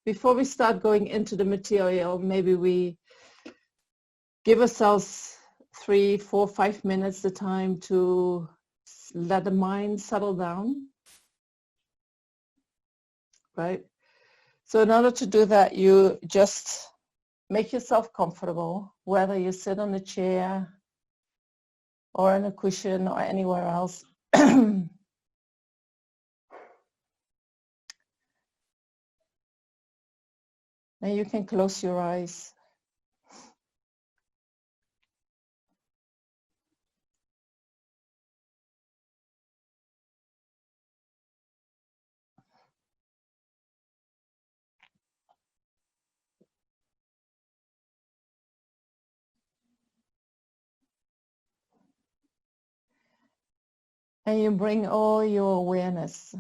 before we start going into the material, maybe we give ourselves 3, 4, 5 minutes the time to let the mind settle down, right? So in order to do that, you just make yourself comfortable, whether you sit on a chair or on a cushion or anywhere else. And you can close your eyes. And you bring all your awareness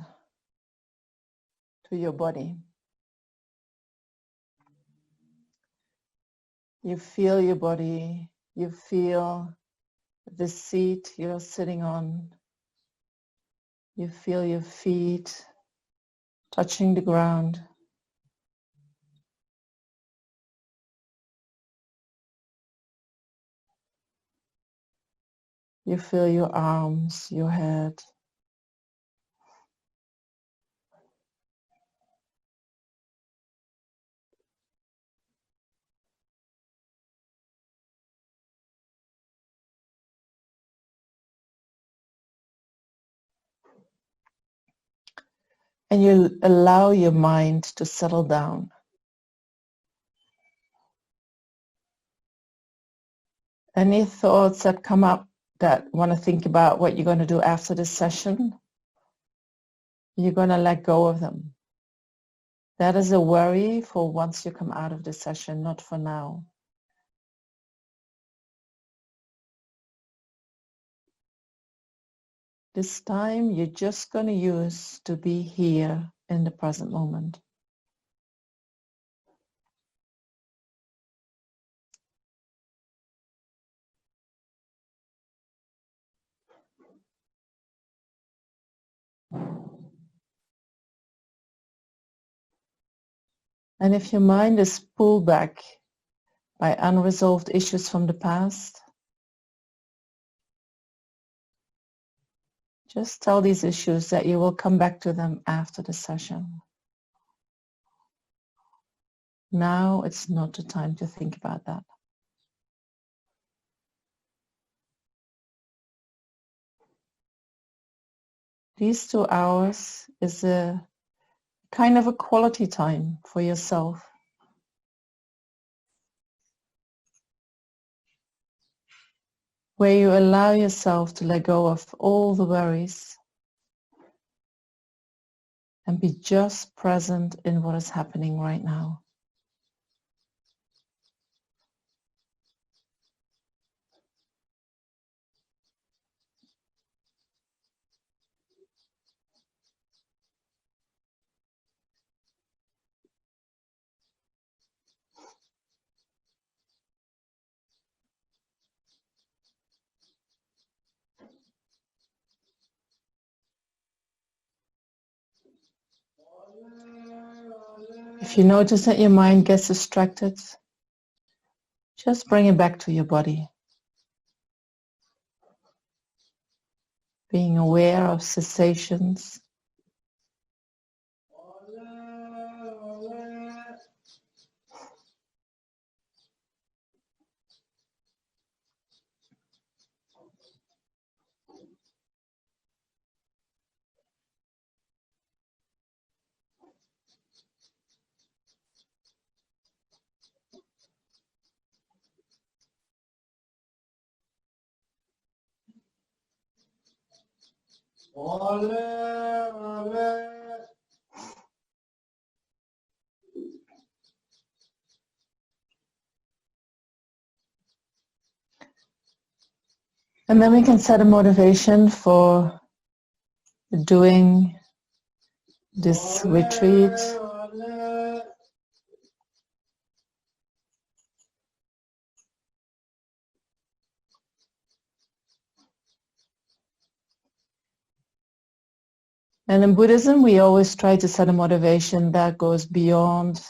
to your body. You feel your body. You feel the seat you're sitting on. You feel your feet touching the ground. You feel your arms, your head. And you allow your mind to settle down. Any thoughts that come up that want to think about what you're going to do after this session, you're going to let go of them. That is a worry for once you come out of the session, not for now. This time you're just going to use to be here in the present moment. And if your mind is pulled back by unresolved issues from the past, just tell these issues that you will come back to them after the session. Now it's not the time to think about that. These 2 hours is a kind of a quality time for yourself. Where you allow yourself to let go of all the worries and be just present in what is happening right now. If you notice that your mind gets distracted, just bring it back to your body. Being aware of sensations. And then we can set a motivation for doing this retreat. And in Buddhism, we always try to set a motivation that goes beyond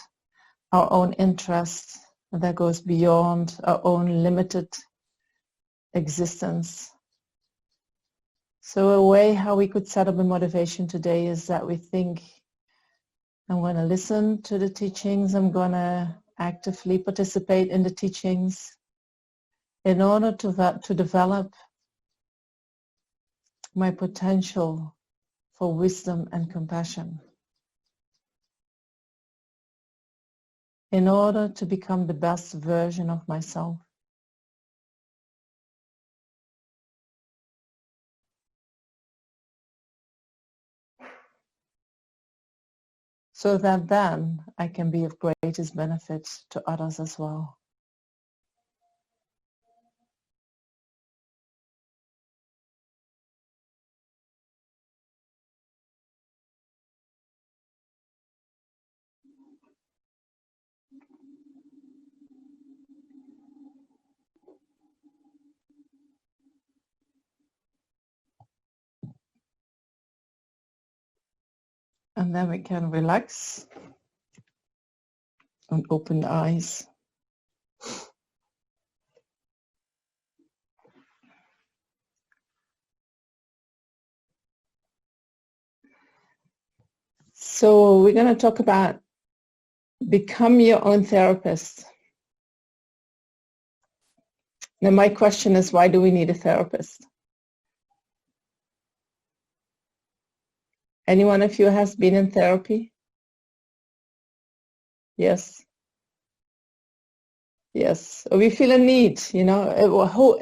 our own interests, that goes beyond our own limited existence. So a way how we could set up a motivation today is that we think, I'm going to listen to the teachings, I'm going to actively participate in the teachings in order to develop my potential for wisdom and compassion, in order to become the best version of myself. So that then I can be of greatest benefit to others as well. And then we can relax and open the eyes. So we're going to talk about become your own therapist. Now my question is, why do we need a therapist? Any one of you has been in therapy? Yes. Yes. We feel a need, you know.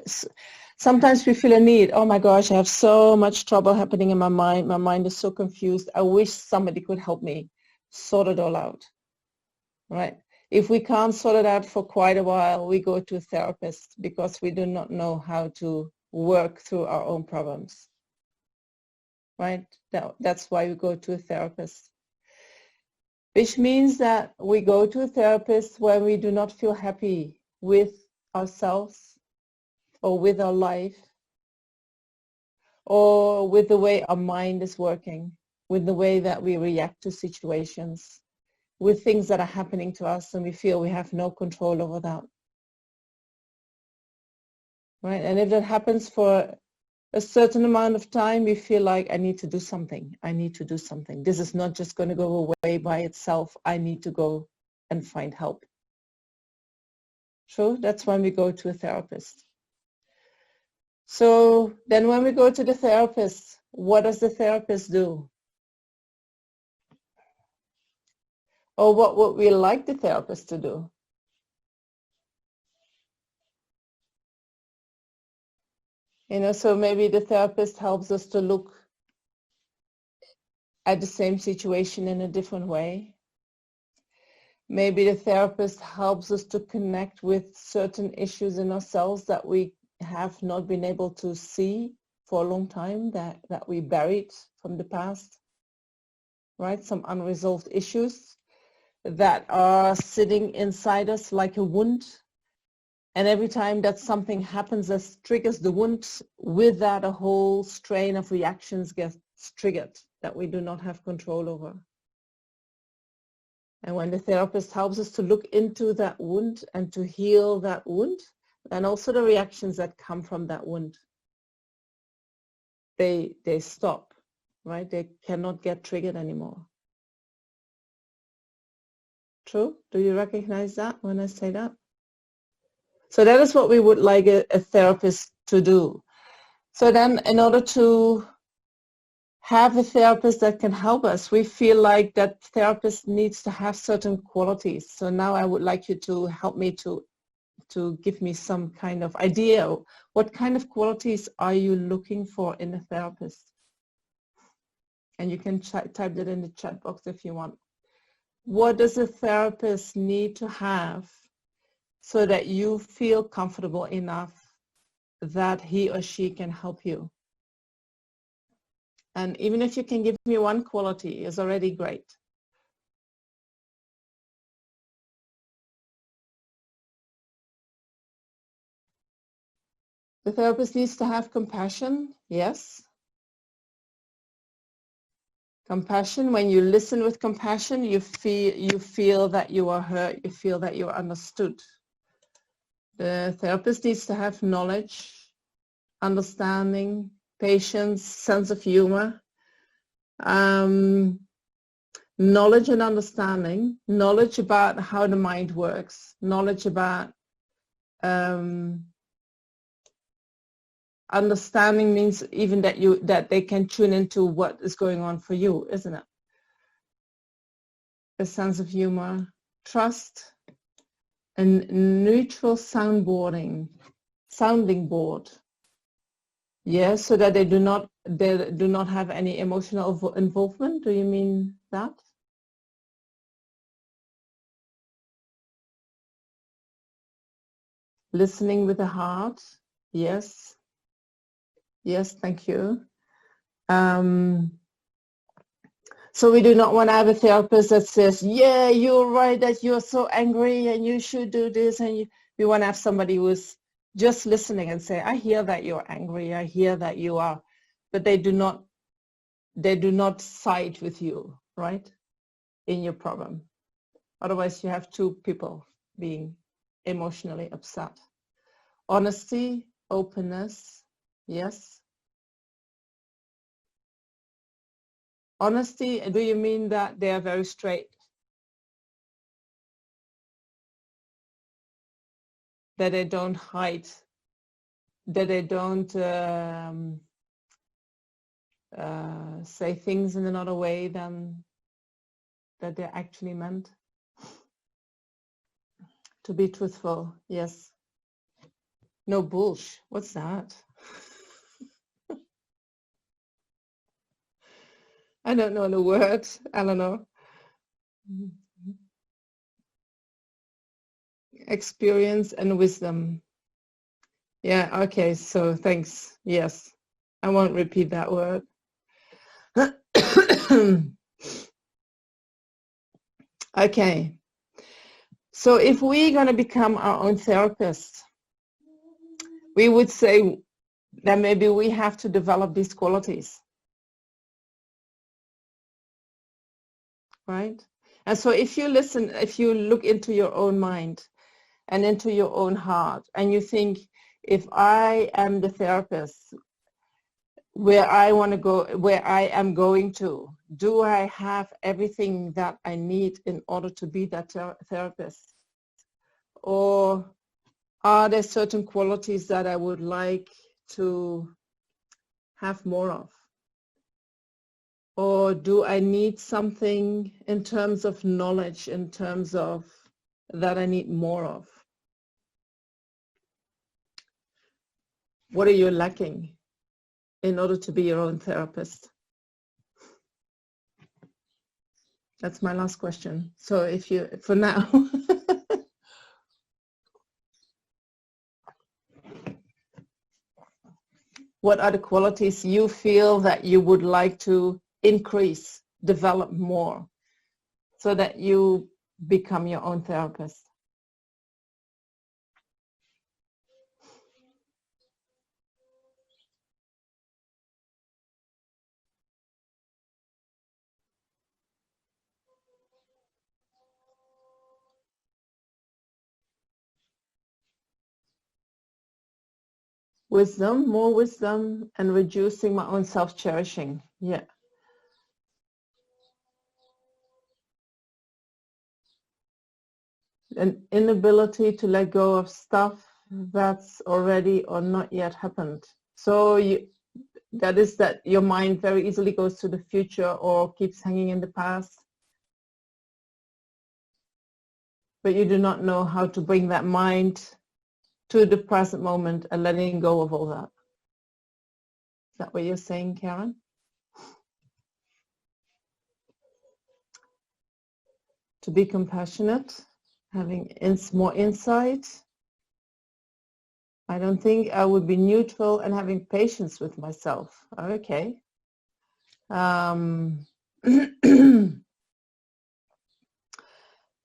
Sometimes we feel a need. Oh my gosh, I have so much trouble happening in my mind. My mind is so confused. I wish somebody could help me sort it all out. Right? If we can't sort it out for quite a while, we go to a therapist because we do not know how to work through our own problems. Right? That's why we go to a therapist. Which means that we go to a therapist when we do not feel happy with ourselves or with our life or with the way our mind is working, with the way that we react to situations, with things that are happening to us and we feel we have no control over that. Right? And if that happens for a certain amount of time, we feel like I need to do something. I need to do something. This is not just going to go away by itself. I need to go and find help. True? That's when we go to a therapist. So then when we go to the therapist, what does the therapist do? Or what would we like the therapist to do? You know, so maybe the therapist helps us to look at the same situation in a different way. Maybe the therapist helps us to connect with certain issues in ourselves that we have not been able to see for a long time, that we buried from the past, right? Some unresolved issues that are sitting inside us like a wound. And every time that something happens that triggers the wound, with that a whole strain of reactions gets triggered that we do not have control over. And when the therapist helps us to look into that wound and to heal that wound, and also the reactions that come from that wound, they stop, right? They cannot get triggered anymore. True? Do you recognize that when I say that? So that is what we would like a therapist to do. So then in order to have a therapist that can help us, we feel like that therapist needs to have certain qualities. So now I would like you to help me to give me some kind of idea. What kind of qualities are you looking for in a therapist? And you can type that in the chat box if you want. What does a therapist need to have so that you feel comfortable enough that he or she can help you? And even if you can give me one quality, is already great. The therapist needs to have compassion, yes. Compassion, when you listen with compassion, you feel that you are heard, you feel that you are understood. The therapist needs to have knowledge, understanding, patience, sense of humor, knowledge and understanding, knowledge about how the mind works, knowledge about understanding means even that they can tune into what is going on for you, isn't it? A sense of humor, trust, and neutral sounding board. Yes, so that they do not have any emotional involvement. Do you mean that? Listening with the heart. Yes. Yes, thank you. So we do not want to have a therapist that says, yeah, you're right, that you're so angry and you should do this. And we want to have somebody who's just listening and say, I hear that you're angry. I hear that you are, but they do not side with you, right, in your problem. Otherwise, you have two people being emotionally upset. Honesty, openness, yes. Honesty, do you mean that they are very straight? That they don't hide? That they don't say things in another way than that they're actually meant? To be truthful, yes. No bullshit. What's that? I don't know the word, Eleanor. Experience and wisdom. Yeah, okay, so thanks. Yes, I won't repeat that word. Okay, so if we're going to become our own therapist, we would say that maybe we have to develop these qualities. Right? And so if you listen, if you look into your own mind and into your own heart, and you think, if I am the therapist, where I want to go, where I am going to, do I have everything that I need in order to be that therapist? Or are there certain qualities that I would like to have more of? Or do I need something in terms of knowledge, in terms of that I need more of? What are you lacking in order to be your own therapist? That's my last question. So if you, for now, what are the qualities you feel that you would like to increase, develop more, so that you become your own therapist? Wisdom, more wisdom, and reducing my own self-cherishing. Yeah. An inability to let go of stuff that's already or not yet happened. So that is that your mind very easily goes to the future or keeps hanging in the past. But you do not know how to bring that mind to the present moment and letting go of all that. Is that what you're saying, Karen? To be compassionate, having more insight. I don't think I would be neutral and having patience with myself. Okay.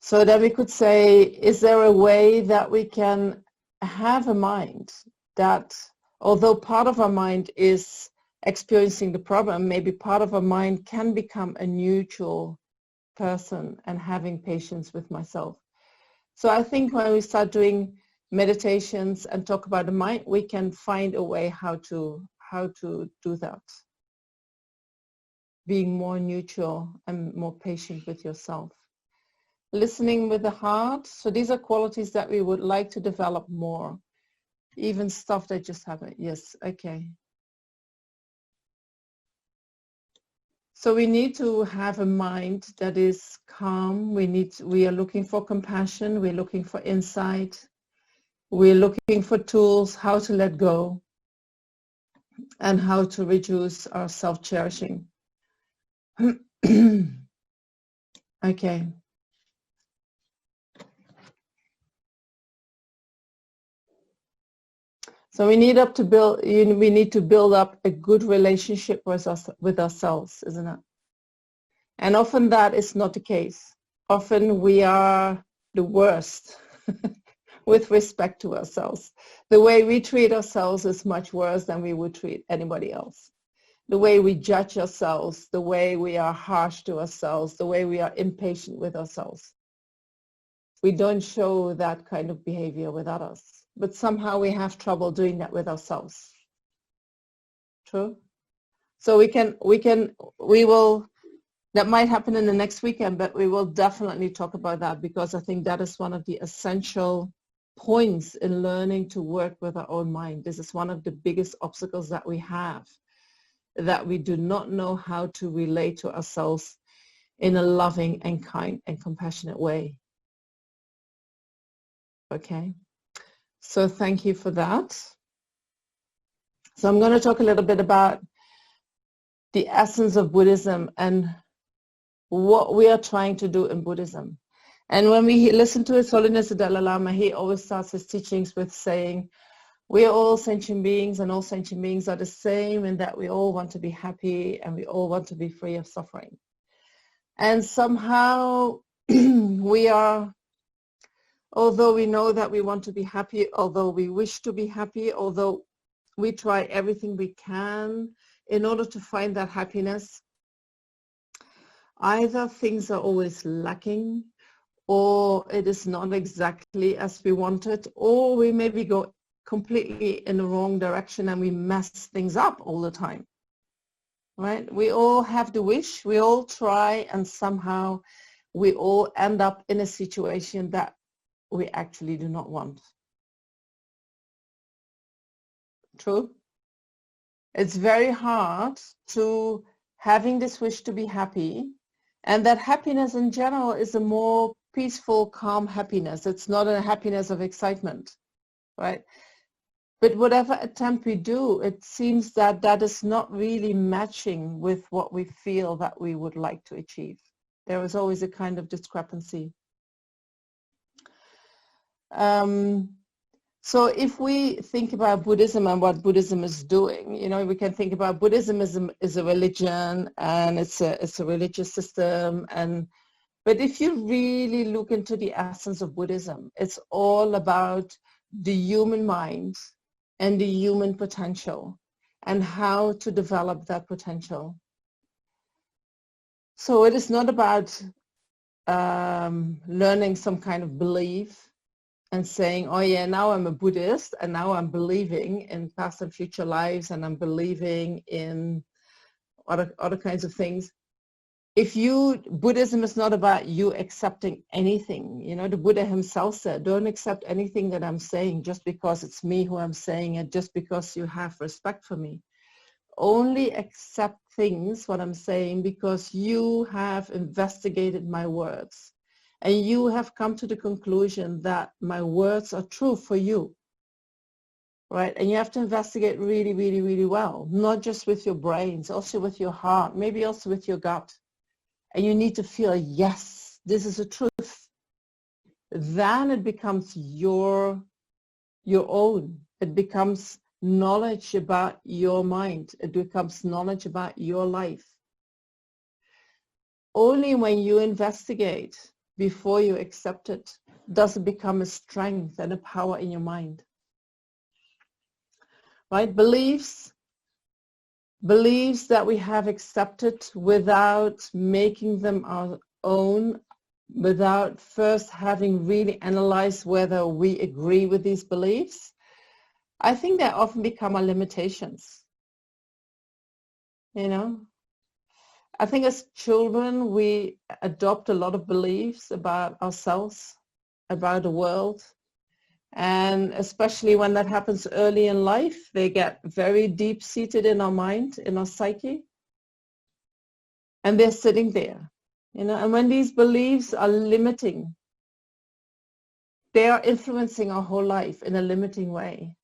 So then we could say, is there a way that we can have a mind that, although part of our mind is experiencing the problem, maybe part of our mind can become a neutral person and having patience with myself. So I think when we start doing meditations and talk about the mind, we can find a way how to do that. Being more neutral and more patient with yourself. Listening with the heart. So these are qualities that we would like to develop more. Even stuff that just haven't. Yes, okay. So we need to have a mind that is calm. We are looking for compassion. We're looking for insight. We're looking for tools, how to let go and how to reduce our self-cherishing. Okay. So we need to build up a good relationship with ourselves, isn't it? And often that is not the case. Often we are the worst with respect to ourselves. The way we treat ourselves is much worse than we would treat anybody else. The way we judge ourselves, the way we are harsh to ourselves, the way we are impatient with ourselves. We don't show that kind of behavior with others. But somehow we have trouble doing that with ourselves. True? So we will, that might happen in the next weekend, but we will definitely talk about that because I think that is one of the essential points in learning to work with our own mind. This is one of the biggest obstacles that we have, that we do not know how to relate to ourselves in a loving and kind and compassionate way. Okay? So thank you for that. So I'm going to talk a little bit about the essence of Buddhism and what we are trying to do in Buddhism. And when we listen to His Holiness the Dalai Lama, he always starts his teachings with saying, we are all sentient beings and all sentient beings are the same in that we all want to be happy and we all want to be free of suffering. And somehow we are, although we know that we want to be happy, although we wish to be happy, although we try everything we can in order to find that happiness, either things are always lacking or it is not exactly as we wanted, or we maybe go completely in the wrong direction and we mess things up all the time. Right? We all have the wish, we all try, and somehow we all end up in a situation that we actually do not want. True? It's very hard to having this wish to be happy, and that happiness in general is a more peaceful, calm happiness. It's not a happiness of excitement, right? But whatever attempt we do, it seems that that is not really matching with what we feel that we would like to achieve. There is always a kind of discrepancy. So if we think about Buddhism and what Buddhism is doing, you know, we can think about Buddhism is a religion and it's a religious system. But if you really look into the essence of Buddhism, it's all about the human mind and the human potential and how to develop that potential. So it is not about learning some kind of belief and saying, oh yeah, now I'm a Buddhist and now I'm believing in past and future lives and I'm believing in other kinds of things. Buddhism is not about you accepting anything. You know, the Buddha himself said, don't accept anything that I'm saying just because it's me who I'm saying it, just because you have respect for me. Only accept things, what I'm saying, because you have investigated my words. And you have come to the conclusion that my words are true for you, right? And you have to investigate really, really, really well, not just with your brains, also with your heart, maybe also with your gut. And you need to feel, yes, this is the truth. Then it becomes your own. It becomes knowledge about your mind. It becomes knowledge about your life. Only when you investigate before you accept it does it become a strength and a power in your mind. Right? Beliefs beliefs that we have accepted without making them our own, without first having really analyzed whether we agree with these beliefs, I think they often become our limitations. You know, I think as children, we adopt a lot of beliefs about ourselves, about the world. And especially when that happens early in life, they get very deep-seated in our mind, in our psyche. And they're sitting there, you know. And when these beliefs are limiting, they are influencing our whole life in a limiting way.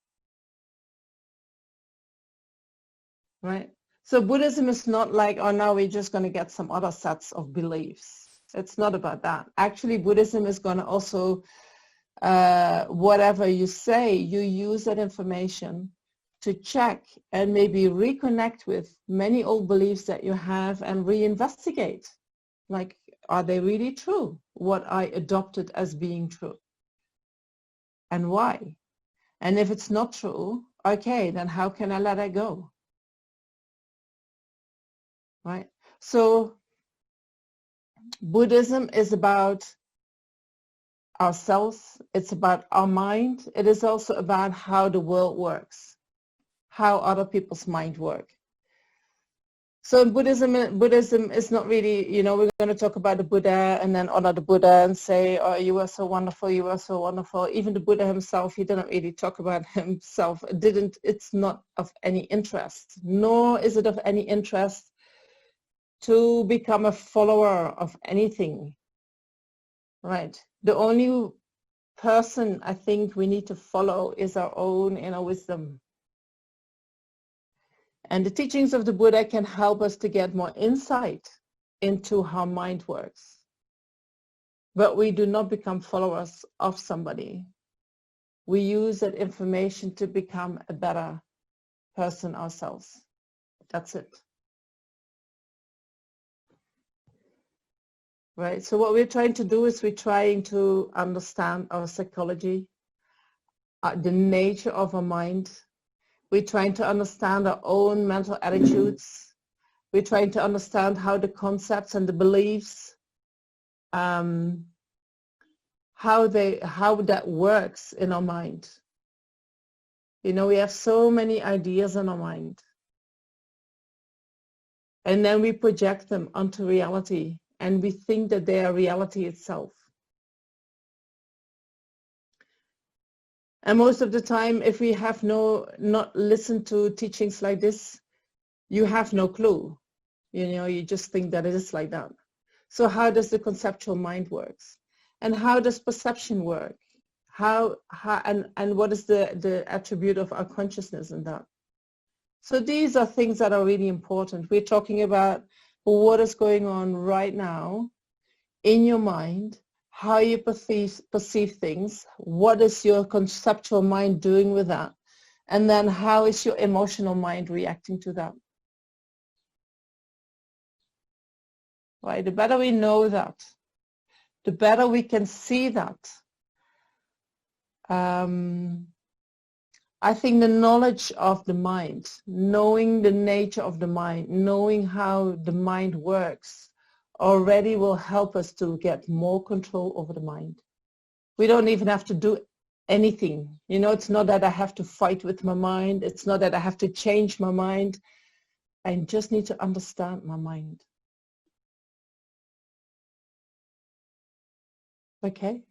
Right? So Buddhism is not like, oh, now we're just going to get some other sets of beliefs. It's not about that. Actually, Buddhism is going to also, whatever you say, you use that information to check and maybe reconnect with many old beliefs that you have and reinvestigate. Like, are they really true? What I adopted as being true? And why? And if it's not true, okay, then how can I let it go? Right? So Buddhism is about ourselves. It's about our mind. It is also about how the world works, how other people's mind work. So in Buddhism is not really, you know, we're going to talk about the Buddha and then honor the Buddha and say, oh, you were so wonderful, you were so wonderful. Even the Buddha himself, he didn't really talk about himself. It's not of any interest, nor is it of any interest to become a follower of anything, right? The only person I think we need to follow is our own inner wisdom. And the teachings of the Buddha can help us to get more insight into how mind works. But we do not become followers of somebody. We use that information to become a better person ourselves. That's it. Right? So what we're trying to do is we're trying to understand our psychology, the nature of our mind. We're trying to understand our own mental attitudes. We're trying to understand how the concepts and the beliefs, how that works in our mind. You know, we have so many ideas in our mind. And then we project them onto reality. And we think that they are reality itself. And most of the time, if we have not listened to teachings like this, you have no clue. You know, you just think that it is like that. So how does the conceptual mind works? And how does perception work? And what is the attribute of our consciousness in that? So these are things that are really important. We're talking about what is going on right now in your mind, how you perceive things, what is your conceptual mind doing with that, and then how is your emotional mind reacting to that. Right? The better we know that, the better we can see that. I think the knowledge of the mind, knowing the nature of the mind, knowing how the mind works, already will help us to get more control over the mind. We don't even have to do anything. You know, it's not that I have to fight with my mind. It's not that I have to change my mind. I just need to understand my mind. Okay?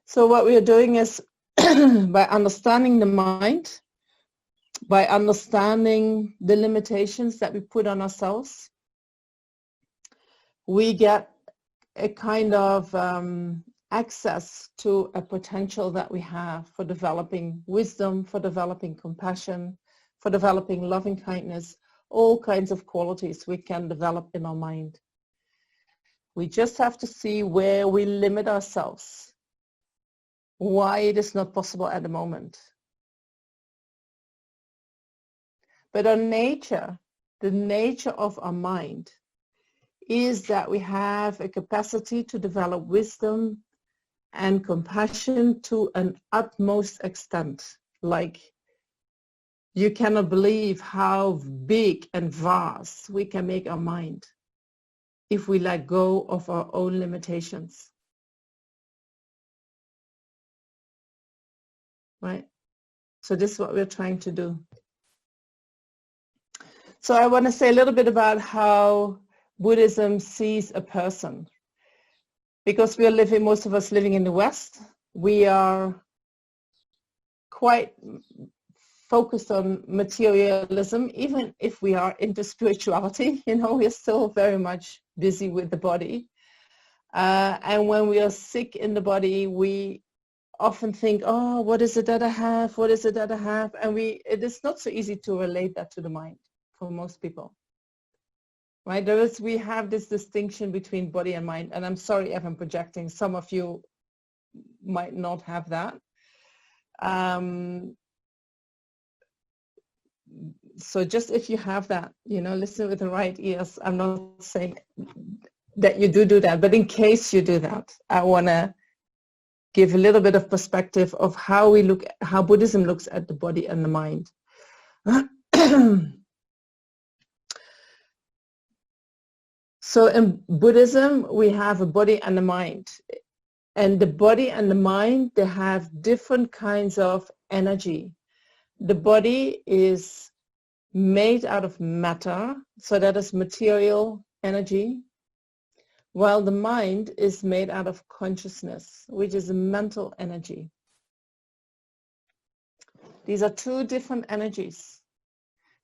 So what we are doing is by understanding the mind, by understanding the limitations that we put on ourselves, we get a kind of access to a potential that we have for developing wisdom, for developing compassion, for developing loving kindness, all kinds of qualities we can develop in our mind. We just have to see where we limit ourselves, why it is not possible at the moment. But our nature, the nature of our mind, is that we have a capacity to develop wisdom and compassion to an utmost extent. Like, you cannot believe how big and vast we can make our mind if we let go of our own limitations. Right? So this is what we're trying to do. So I want to say a little bit about how Buddhism sees a person. Because we are living, most of us living in the West, we are quite focused on materialism. Even if we are into spirituality, we're still very much busy with the body. And when we are sick in the body, we often think, oh, what is it that I have? What is it that I have? And it is not so easy to relate that to the mind for most people. Right? We have this distinction between body and mind. And I'm sorry if I'm projecting. Some of you might not have that. So just if you have that, listen with the right ears. I'm not saying that you do that, but in case you do that, I want to give a little bit of perspective of how Buddhism looks at the body and the mind. So in Buddhism, we have a body and a mind. And the body and the mind, they have different kinds of energy. The body is made out of matter, so that is material energy, while the mind is made out of consciousness, which is a mental energy. These are two different energies.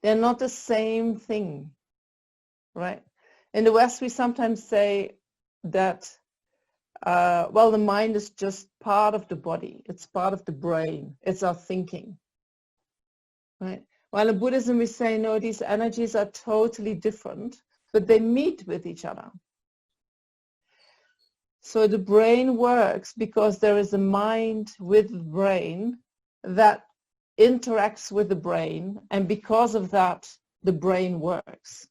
They're not the same thing, right? In the West, we sometimes say that, the mind is just part of the body. It's part of the brain. It's our thinking, right? While in Buddhism, we say, no, these energies are totally different, but they meet with each other. So the brain works because there is a mind with the brain that interacts with the brain, and because of that, the brain works.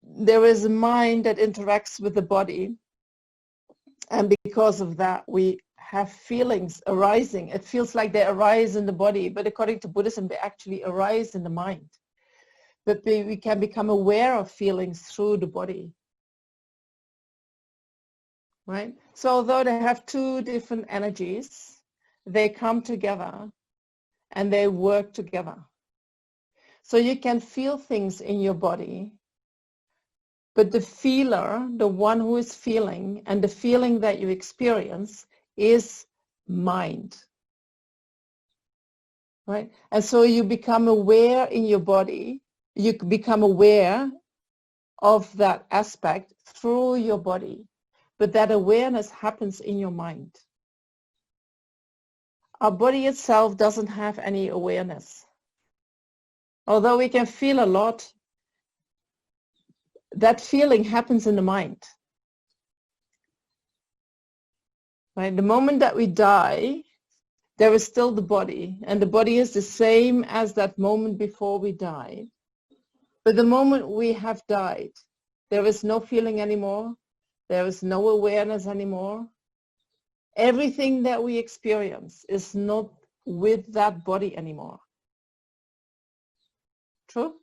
There is a mind that interacts with the body, and because of that, we have feelings arising. It feels like they arise in the body, but according to Buddhism, they actually arise in the mind. But we can become aware of feelings through the body. Right? So although they have two different energies, they come together and they work together. So you can feel things in your body, but the feeler, the one who is feeling, and the feeling that you experience is mind. Right? And so you become aware in your body, you become aware of that aspect through your body, but that awareness happens in your mind. Our body itself doesn't have any awareness. Although we can feel a lot, that feeling happens in the mind. Right? The moment that we die, there is still the body, and the body is the same as that moment before we died. But the moment we have died, there is no feeling anymore. There is no awareness anymore. Everything that we experience is not with that body anymore. True?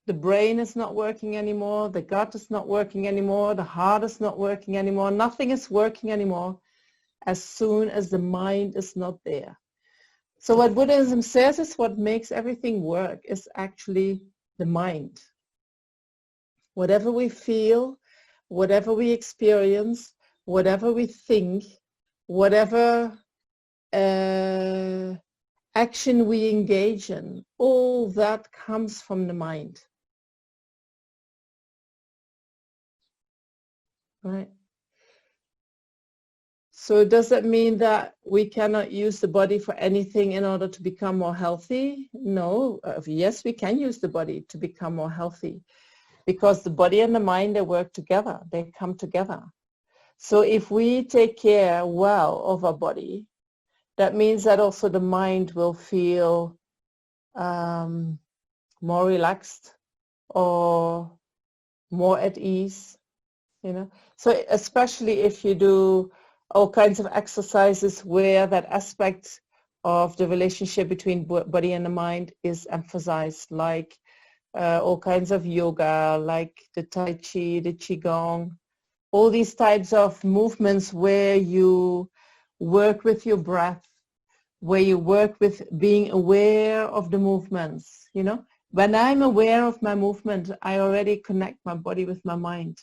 The brain is not working anymore. The gut is not working anymore. The heart is not working anymore. Nothing is working anymore as soon as the mind is not there. So what Buddhism says is what makes everything work is actually the mind. Whatever we feel, whatever we experience, whatever we think, whatever action we engage in, all that comes from the mind. Right? So does that mean that we cannot use the body for anything in order to become more healthy? No. Yes, we can use the body to become more healthy, because the body and the mind, they work together. They come together. So if we take care well of our body, that means that also the mind will feel more relaxed or more at ease, So especially if you do all kinds of exercises where that aspect of the relationship between body and the mind is emphasized, like all kinds of yoga, like the Tai Chi, the Qigong, all these types of movements where you work with your breath, where you work with being aware of the movements, you know. When I'm aware of my movement, I already connect my body with my mind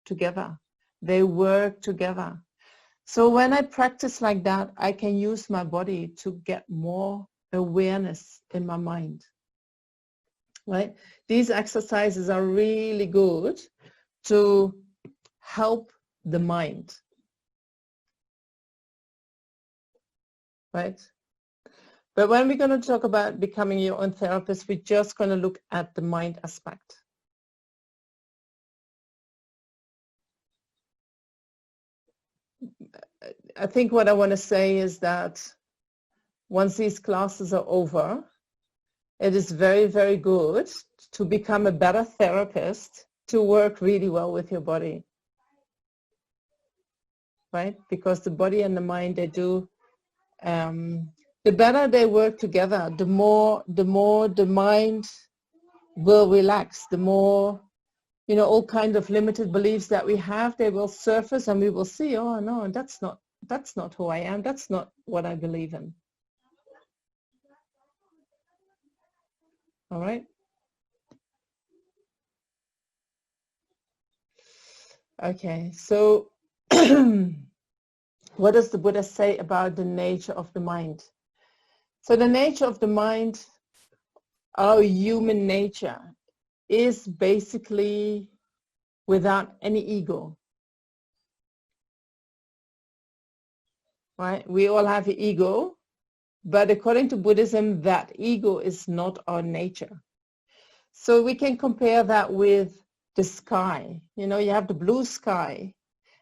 together. They work together. So when I practice like that, I can use my body to get more awareness in my mind, right? These exercises are really good to help the mind, right? But when we're going to talk about becoming your own therapist, we're just going to look at the mind aspect. I think what I want to say is that once these classes are over, it is very, very good to become a better therapist, to work really well with your body, right? Because the body and the mind, they do, the better they work together, the more the mind will relax, the more, you know, all kinds of limited beliefs that we have, they will surface and we will see, oh no, that's not who I am, that's not what I believe in. All right. Okay, so what does the Buddha say about the nature of the mind? So the nature of the mind, our human nature, is basically without any ego, right? We all have an ego, but according to Buddhism, that ego is not our nature. So we can compare that with the sky. You know, you have the blue sky,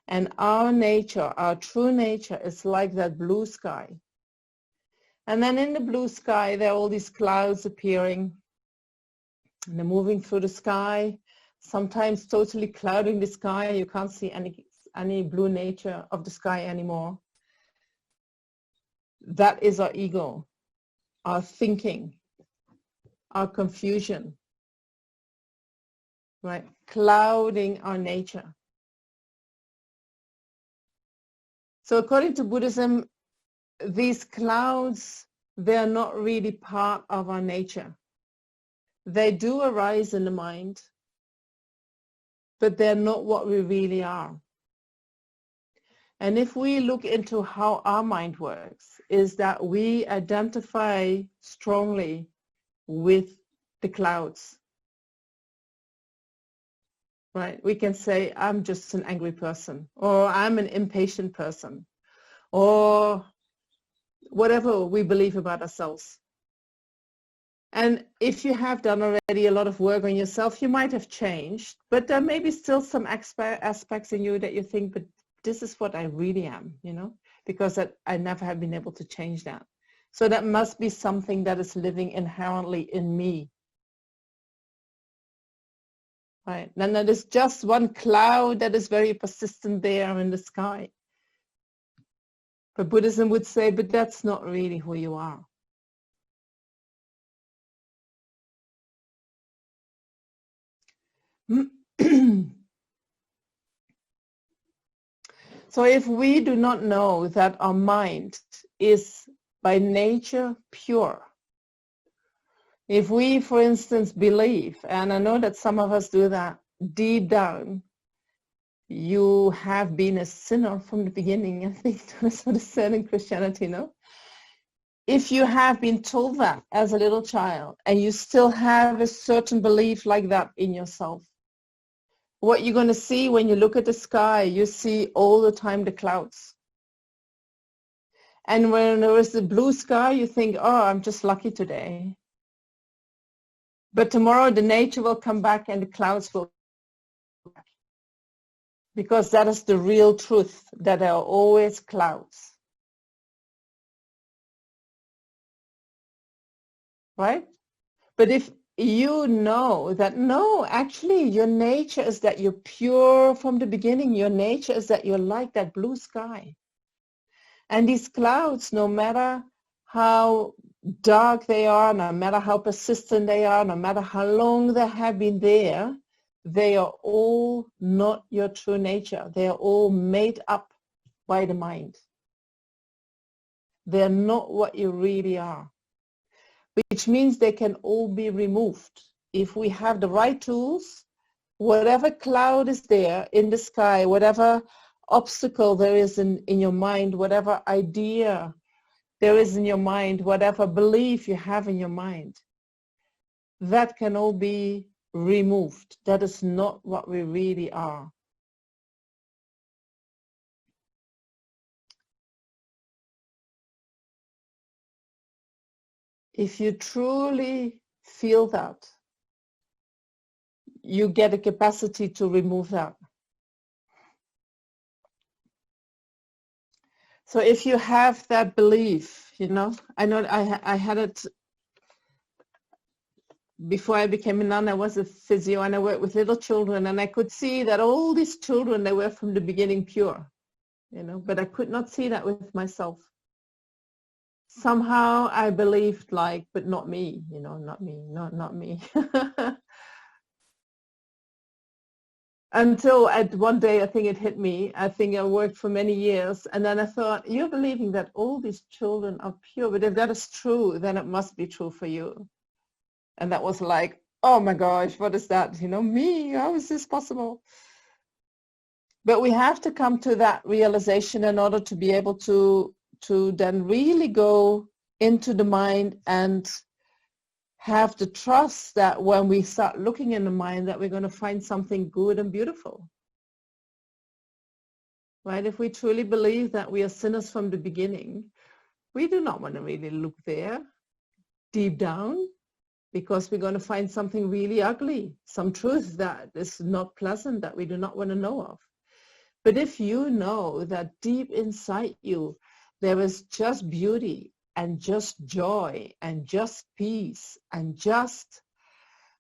and our nature, our true nature, is like that blue sky. And then in the blue sky, there are all these clouds appearing, and they're moving through the sky, sometimes totally clouding the sky. You can't see any blue nature of the sky anymore. That is our ego, our thinking, our confusion, right? Clouding our nature. So according to Buddhism, these clouds, they're not really part of our nature. They do arise in the mind, but they're not what we really are. And if we look into how our mind works, is that we identify strongly with the clouds, right? We can say, I'm just an angry person, or I'm an impatient person, or whatever we believe about ourselves. And if you have done already a lot of work on yourself, you might have changed, but there may be still some aspects in you that you think, but this is what I really am, you know, because I never have been able to change that. So that must be something that is living inherently in me. Right? And there is just one cloud that is very persistent there in the sky. But Buddhism would say, but that's not really who you are. So if we do not know that our mind is by nature pure, if we, for instance, believe, and I know that some of us do that, deep down, you have been a sinner from the beginning. I think that's what is said in Christianity, no? If you have been told that as a little child and you still have a certain belief like that in yourself, what you're going to see when you look at the sky, you see all the time the clouds. And when there is the blue sky, you think, oh, I'm just lucky today. But tomorrow the nature will come back and the clouds will come back. Because that is the real truth, that there are always clouds. Right? But you know that no, actually your nature is that you're pure from the beginning. Your nature is that you're like that blue sky. And these clouds, no matter how dark they are, no matter how persistent they are, no matter how long they have been there, they are all not your true nature. They are all made up by the mind. They're not what you really are, which means they can all be removed. If we have the right tools, whatever cloud is there in the sky, whatever obstacle there is in your mind, whatever idea there is in your mind, whatever belief you have in your mind, that can all be removed. That is not what we really are. If you truly feel that, you get a capacity to remove that. So if you have that belief, you know, I know I had it before I became a nun. I was a physio and I worked with little children, and I could see that all these children, they were from the beginning pure, you know, but I could not see that with myself. Somehow I believed like, but not me, you know, not me, not me. Until at one day, I think it hit me. I think I worked for many years, and then I thought, you're believing that all these children are pure, but if that is true, then it must be true for you. And that was like, oh my gosh, what is that? You know, me, how is this possible? But we have to come to that realization in order to be able to then really go into the mind and have the trust that when we start looking in the mind that we're going to find something good and beautiful. Right? If we truly believe that we are sinners from the beginning, we do not want to really look there deep down, because we're going to find something really ugly, some truth that is not pleasant, that we do not want to know of. But if you know that deep inside you, there is just beauty and just joy and just peace and just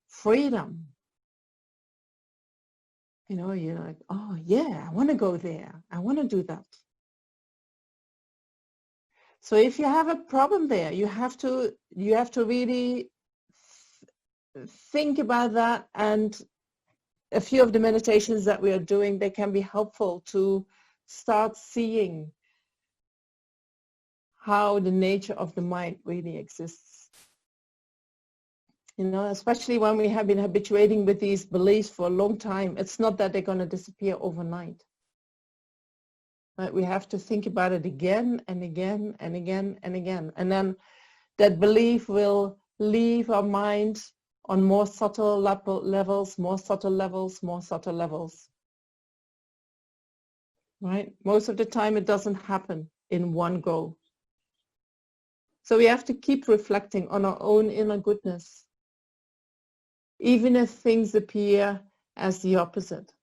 freedom, you know, you're like, oh yeah, I want to go there. I want to do that. So if you have a problem there, you have to really think about that. And a few of the meditations that we are doing, they can be helpful to start seeing how the nature of the mind really exists. You know, especially when we have been habituating with these beliefs for a long time, it's not that they're going to disappear overnight. Right? We have to think about it again and again and again and again. And then that belief will leave our mind on more subtle levels, more subtle levels, more subtle levels. Right? Most of the time it doesn't happen in one go. So we have to keep reflecting on our own inner goodness, even if things appear as the opposite.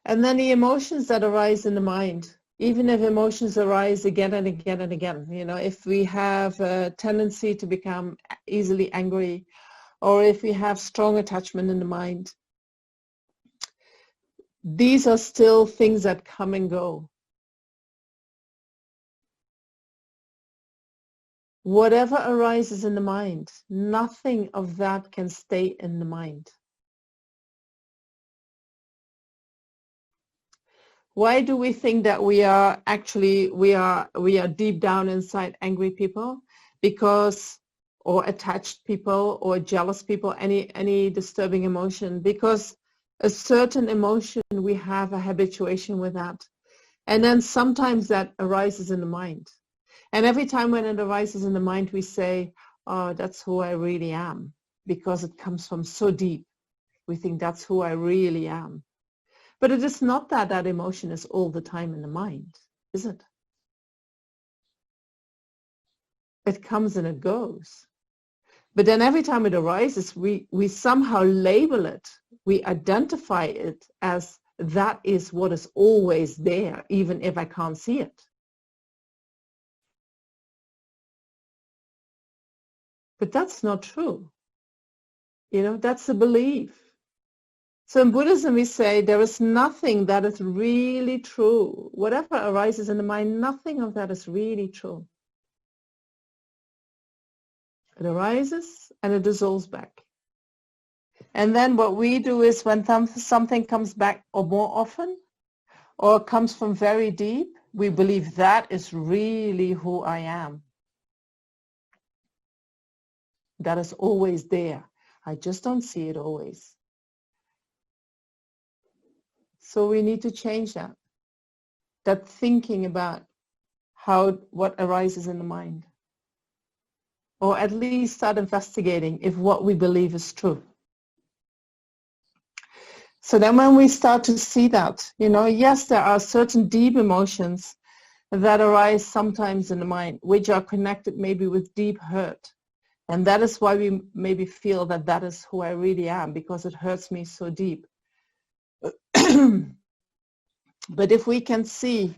And then the emotions that arise in the mind, even if emotions arise again and again and again, you know, if we have a tendency to become easily angry, or if we have strong attachment in the mind, these are still things that come and go. Whatever arises in the mind, nothing of that can stay in the mind. Why do we think that we are deep down inside angry people? Because, or attached people, or jealous people, any disturbing emotion? Because a certain emotion, we have a habituation with that. And then sometimes that arises in the mind. And every time when it arises in the mind, we say, oh, that's who I really am. Because it comes from so deep. We think that's who I really am. But it is not that that emotion is all the time in the mind, is it? It comes and it goes. But then every time it arises, we somehow label it. We identify it as that is what is always there, even if I can't see it. But that's not true. That's a belief. So in Buddhism, we say there is nothing that is really true. Whatever arises in the mind, nothing of that is really true. It arises and it dissolves back. And then what we do is when something comes back or more often, or comes from very deep, we believe that is really who I am. That is always there. I just don't see it always. So we need to change that. That thinking about what arises in the mind. Or at least start investigating if what we believe is true. So then when we start to see that, yes, there are certain deep emotions that arise sometimes in the mind, which are connected maybe with deep hurt. And that is why we maybe feel that that is who I really am, because it hurts me so deep. But if we can see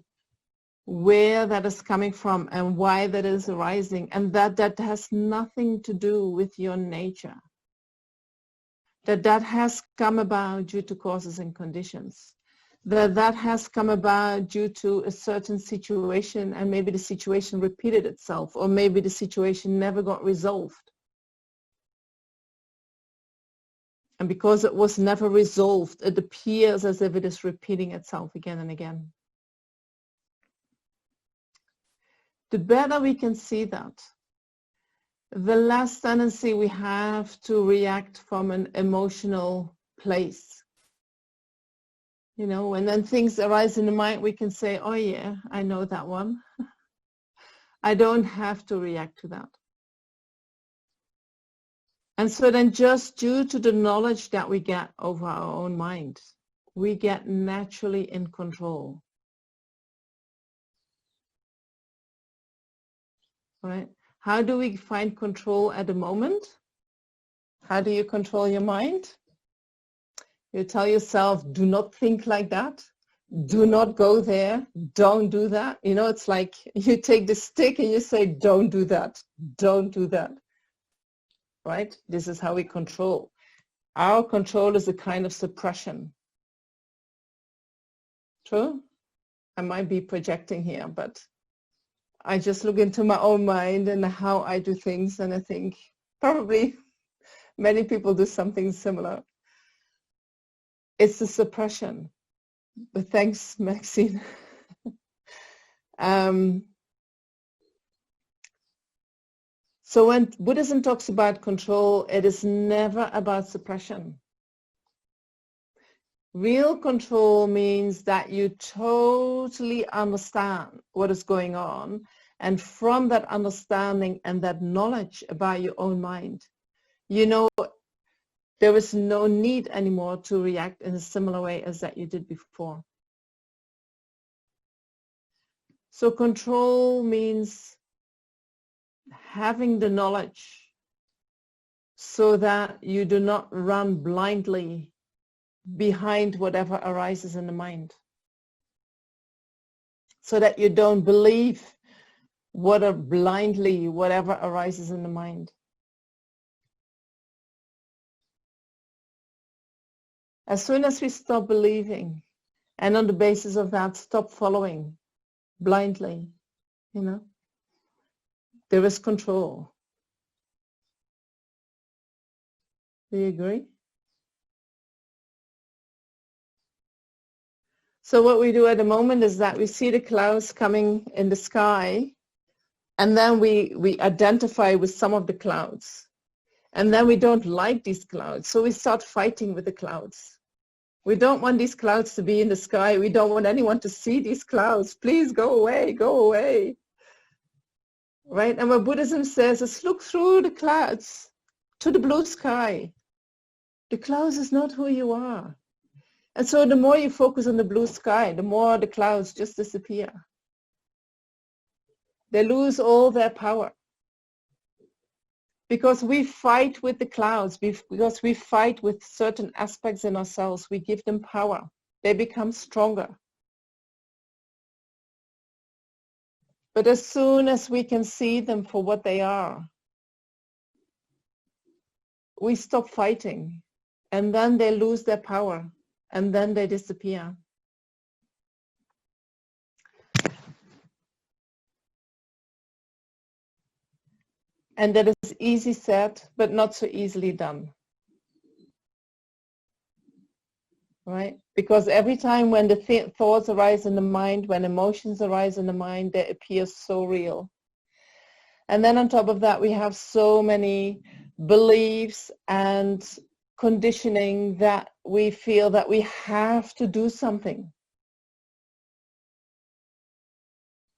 where that is coming from and why that is arising, and that has nothing to do with your nature, that has come about due to causes and conditions, that has come about due to a certain situation, and maybe the situation repeated itself, or maybe the situation never got resolved. And because it was never resolved, it appears as if it is repeating itself again and again. The better we can see that, the less tendency we have to react from an emotional place. And then things arise in the mind, we can say, oh yeah, I know that one. I don't have to react to that. And so then just due to the knowledge that we get over our own mind, we get naturally in control. Right? How do we find control at the moment? How do you control your mind? You tell yourself, do not think like that. Do not go there. Don't do that. It's like you take the stick and you say, don't do that. Don't do that. Right? This is how we control. Our control is a kind of suppression. True? I might be projecting here, but I just look into my own mind and how I do things, and I think probably many people do something similar. It's a suppression. But thanks, Maxine. So when Buddhism talks about control, it is never about suppression. Real control means that you totally understand what is going on, and from that understanding and that knowledge about your own mind, there is no need anymore to react in a similar way as that you did before. So control means having the knowledge so that you do not run blindly behind whatever arises in the mind. So that you don't believe whatever arises in the mind. As soon as we stop believing, and on the basis of that stop following blindly, there is control. Do you agree? So what we do at the moment is that we see the clouds coming in the sky, and then we identify with some of the clouds. And then we don't like these clouds, so we start fighting with the clouds. We don't want these clouds to be in the sky. We don't want anyone to see these clouds. Please go away, go away. Right? And what Buddhism says is look through the clouds to the blue sky. The clouds is not who you are. And so the more you focus on the blue sky, the more the clouds just disappear. They lose all their power. Because we fight with the clouds, because we fight with certain aspects in ourselves, we give them power. They become stronger. But as soon as we can see them for what they are, we stop fighting, and then they lose their power, and then they disappear. And that is easy said, but not so easily done. Right? Because every time when the thoughts arise in the mind, when emotions arise in the mind, they appear so real. And then on top of that, we have so many beliefs and conditioning that we feel that we have to do something.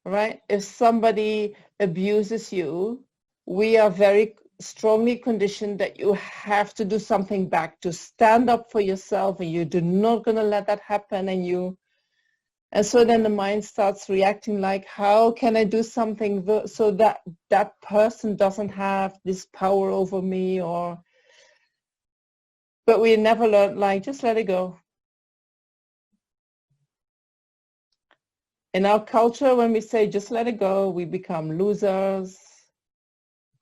Right? If somebody abuses you, we are very strongly conditioned that you have to do something back, to stand up for yourself, and you're not going to let that happen. And so then the mind starts reacting like, how can I do something so that that person doesn't have this power over me? But we never learn, like, just let it go. In our culture, when we say just let it go, we become losers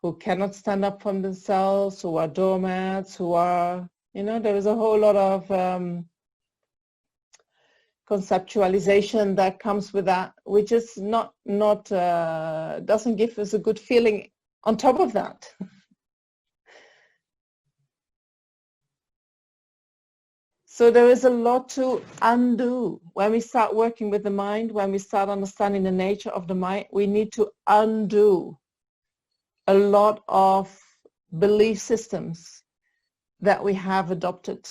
who cannot stand up for themselves, who are doormats, who are, there is a whole lot of conceptualization that comes with that, which is doesn't give us a good feeling on top of that. So there is a lot to undo. When we start working with the mind, when we start understanding the nature of the mind, we need to undo a lot of belief systems that we have adopted.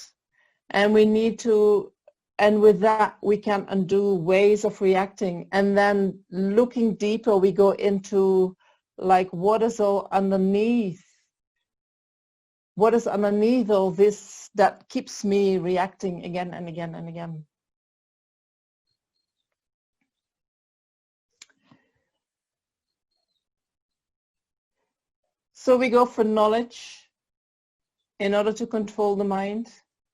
And we need to, and with that, we can undo ways of reacting. And then looking deeper, we go into like, what is all underneath? What is underneath all this that keeps me reacting again and again and again? So we go for knowledge in order to control the mind,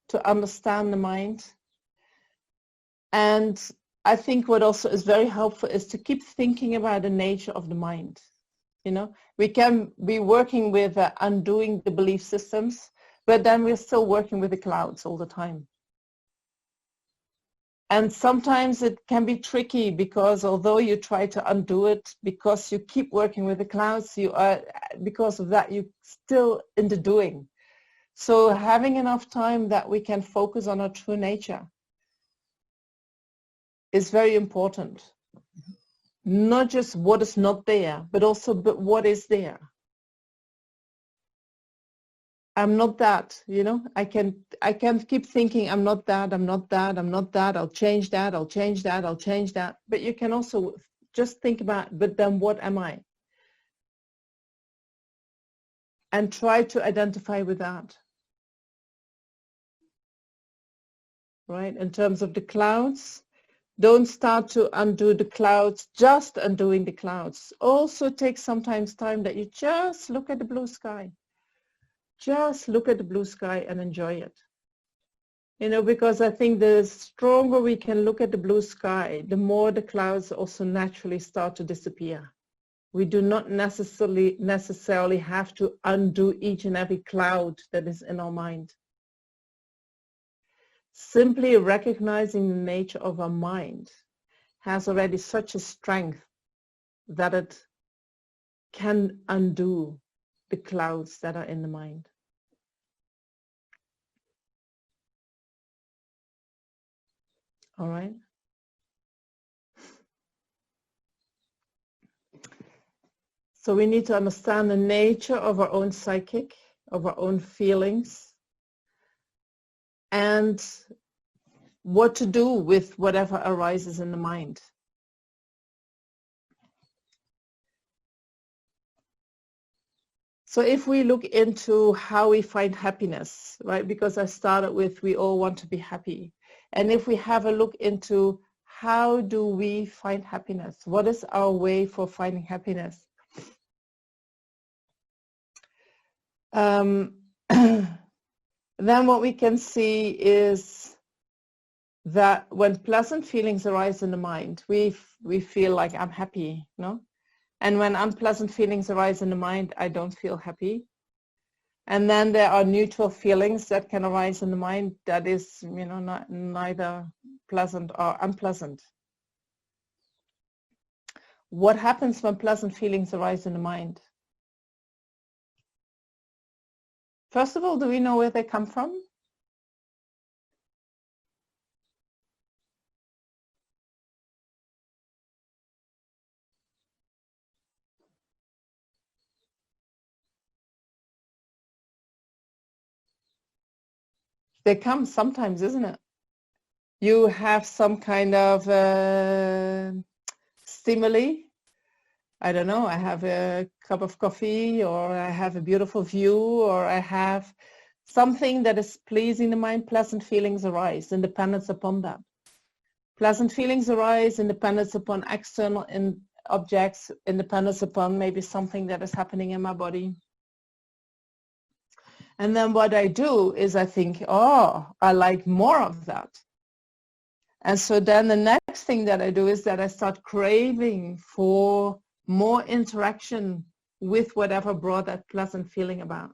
to understand the mind. And I think what also is very helpful is to keep thinking about the nature of the mind. We can be working with undoing the belief systems, but then we're still working with the clouds all the time. And sometimes it can be tricky because although you try to undo it, because you keep working with the clouds, because of that, you're still in the doing. So having enough time that we can focus on our true nature is very important. Not just what is not there, but also what is there. I'm not that, I can keep thinking I'm not that, I'm not that, I'm not that, I'll change that, I'll change that, I'll change that. But you can also just think about, but then what am I? And try to identify with that. Right? In terms of the clouds, don't start to undo the clouds, just undoing the clouds. Also take sometimes time that you just look at the blue sky. Just look at the blue sky and enjoy it. Because I think the stronger we can look at the blue sky, the more the clouds also naturally start to disappear. We do not necessarily have to undo each and every cloud that is in our mind. Simply recognizing the nature of our mind has already such a strength that it can undo the clouds that are in the mind. All right? So we need to understand the nature of our own psychic, of our own feelings, and what to do with whatever arises in the mind. So if we look into how we find happiness, right? Because I started with we all want to be happy. And if we have a look into how do we find happiness? What is our way for finding happiness? Then what we can see is that when pleasant feelings arise in the mind, we feel like I'm happy, no? And when unpleasant feelings arise in the mind, I don't feel happy. And then there are neutral feelings that can arise in the mind that is, neither pleasant or unpleasant. What happens when pleasant feelings arise in the mind? First of all, do we know where they come from? They come sometimes, isn't it? You have some kind of stimuli. I don't know, I have a cup of coffee, or I have a beautiful view, or I have something that is pleasing the mind. Pleasant feelings arise, independence upon that. Pleasant feelings arise, independence upon external objects, independence upon maybe something that is happening in my body. And then what I do is I think, oh, I like more of that. And so then the next thing that I do is that I start craving for more interaction with whatever brought that pleasant feeling about.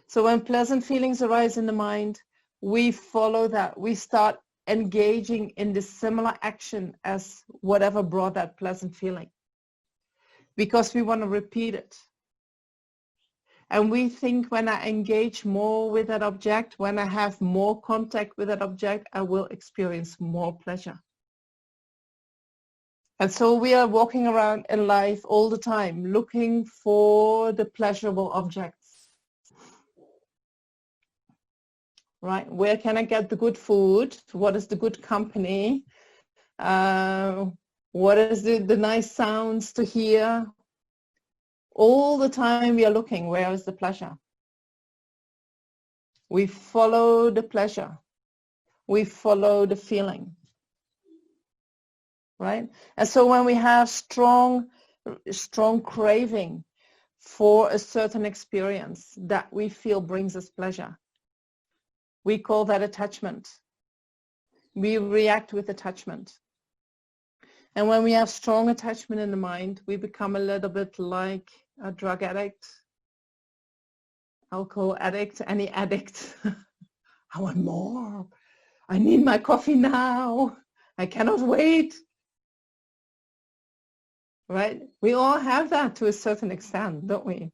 So when pleasant feelings arise in the mind, we follow that. We start engaging in the similar action as whatever brought that pleasant feeling, because we want to repeat it. And we think, when I engage more with that object, when I have more contact with that object, I will experience more pleasure. And so we are walking around in life all the time looking for the pleasurable objects. Right? Where can I get the good food? What is the good company? What is the nice sounds to hear? All the time we are looking, where is the pleasure? We follow the pleasure. We follow the feeling. Right? And so when we have strong craving for a certain experience that we feel brings us pleasure, we call that attachment. We react with attachment. And when we have strong attachment in the mind, we become a little bit like a drug addict, alcohol addict, any addict. I want more. I need my coffee now. I cannot wait. Right? We all have that to a certain extent, don't we?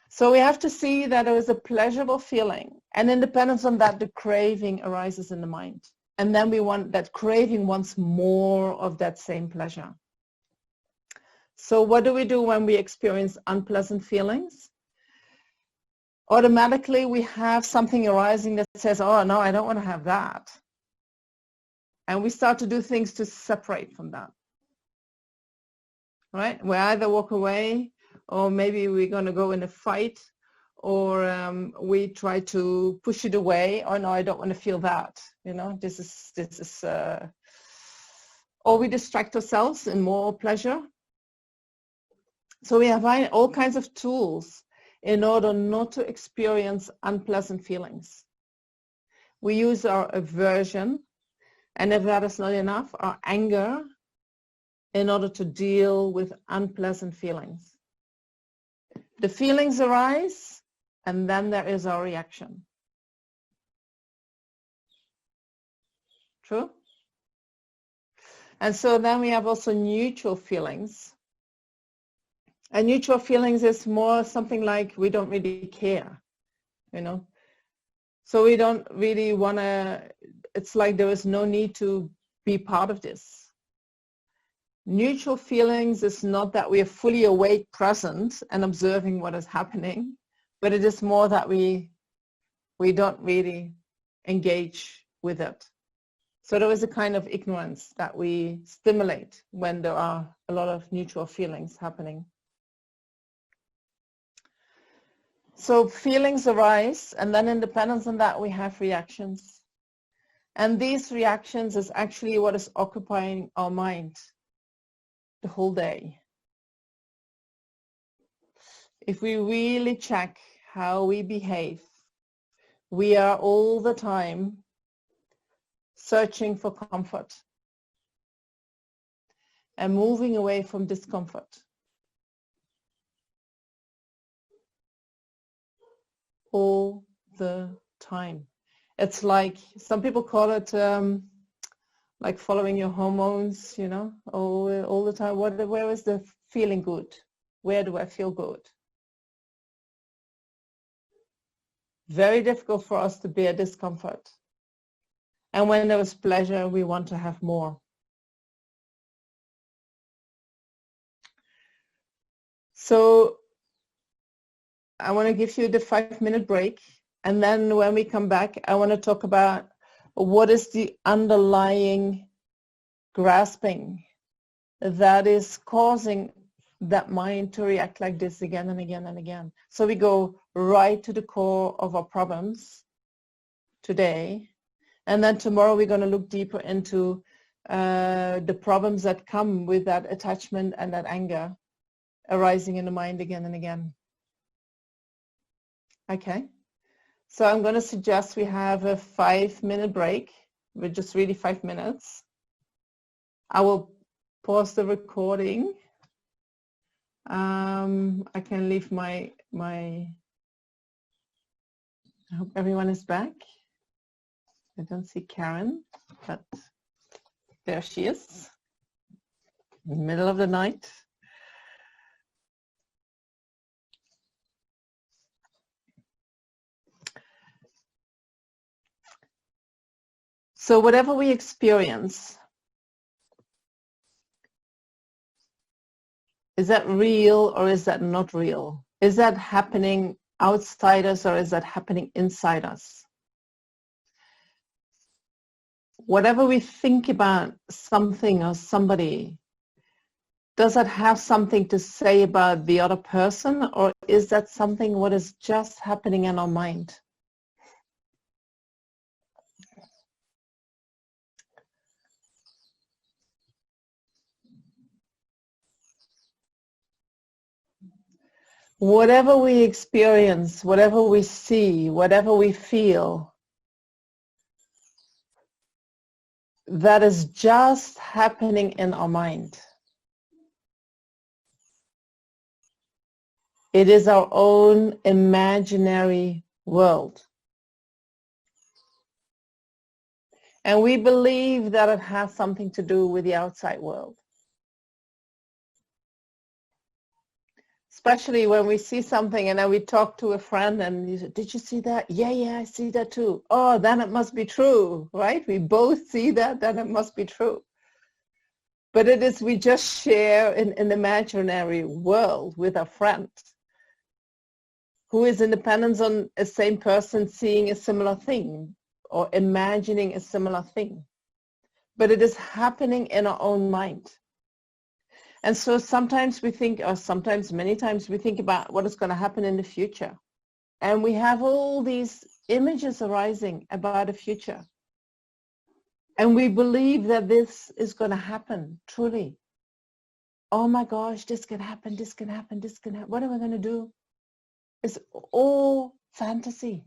So we have to see that there is a pleasurable feeling, and independent on that, the craving arises in the mind. And then we want that craving wants more of that same pleasure. So what do we do when we experience unpleasant feelings? Automatically we have something arising that says, oh no, I don't want to have that. And we start to do things to separate from that. Right? We either walk away, or maybe we're going to go in a fight, or we try to push it away. Oh no, I don't want to feel that. This is or we distract ourselves in more pleasure. So we have all kinds of tools in order not to experience unpleasant feelings. We use our aversion, and if that is not enough, our anger, in order to deal with unpleasant feelings. The feelings arise, and then there is our reaction. True? And so then we have also neutral feelings. And neutral feelings is more something like we don't really care, So we don't really want to, it's like there is no need to be part of this. Neutral feelings is not that we are fully awake, present, and observing what is happening, but it is more that we don't really engage with it. So there is a kind of ignorance that we stimulate when there are a lot of neutral feelings happening. So feelings arise, and then independent on that we have reactions. And these reactions is actually what is occupying our mind the whole day. If we really check how we behave, we are all the time searching for comfort and moving away from discomfort. all the time. It's like, some people call it like following your hormones, you know, all the time. Where is the feeling good? Where do I feel good? Very difficult for us to bear discomfort. And when there is pleasure, we want to have more. So I want to give you the 5-minute break. And then when we come back, I want to talk about what is the underlying grasping that is causing that mind to react like this again and again and again. So we go right to the core of our problems today. And then tomorrow we're going to look deeper into the problems that come with that attachment and that anger arising in the mind again and again. Okay. So I'm going to suggest we have a 5-minute break with just really 5 minutes. I will pause the recording. I can leave I hope everyone is back. I don't see Karen, but there she is, in the middle of the night. So whatever we experience, is that real or is that not real? Is that happening outside us or is that happening inside us? Whatever we think about something or somebody, does that have something to say about the other person, or is that something what is just happening in our mind? Whatever we experience, whatever we see, whatever we feel, that is just happening in our mind. It is our own imaginary world. And we believe that it has something to do with the outside world. Especially when we see something and then we talk to a friend and you say, did you see that? Yeah, I see that too. Oh, then it must be true, right? We both see that, then it must be true. But it is, we just share an imaginary world with a friend who is independent on a same person seeing a similar thing or imagining a similar thing. But it is happening in our own mind. And so sometimes we think, or sometimes many times we think about what is going to happen in the future. And we have all these images arising about the future. And we believe that this is going to happen, truly. Oh my gosh, this can happen, this can happen, this can happen. What am I going to do? It's all fantasy.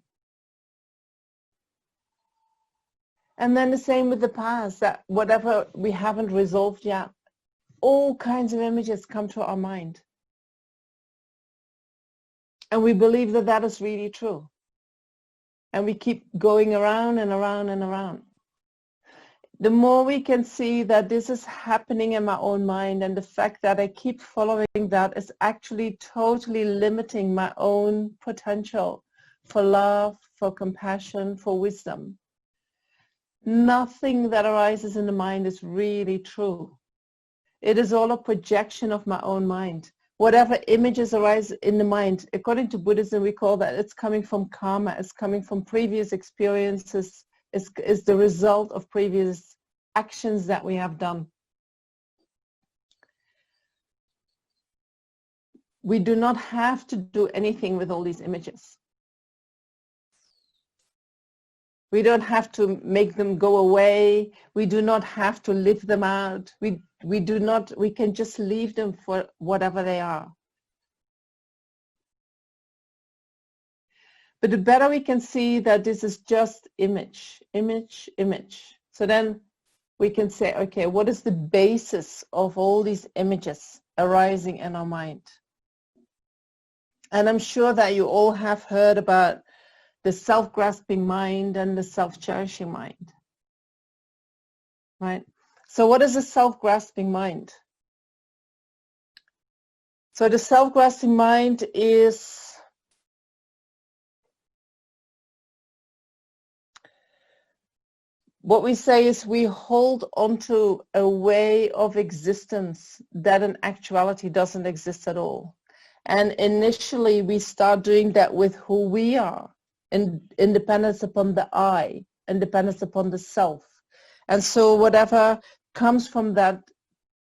And then the same with the past, that whatever we haven't resolved yet, all kinds of images come to our mind. And we believe that that is really true. And we keep going around and around and around. The more we can see that this is happening in my own mind, and the fact that I keep following that is actually totally limiting my own potential for love, for compassion, for wisdom. Nothing that arises in the mind is really true. It is all a projection of my own mind. Whatever images arise in the mind, according to Buddhism, we call that it's coming from karma, it's coming from previous experiences, is the result of previous actions that we have done. We do not have to do anything with all these images. We don't have to make them go away. We do not have to live them out. We can just leave them for whatever they are. But the better we can see that this is just image, image, image. So then we can say, okay, what is the basis of all these images arising in our mind? And I'm sure that you all have heard about the self-grasping mind and the self-cherishing mind, right? So what is a self-grasping mind? So the self-grasping mind is what we say is we hold onto a way of existence that in actuality doesn't exist at all. And initially we start doing that with who we are, in independence upon the I, independence upon the self. And so whatever comes from that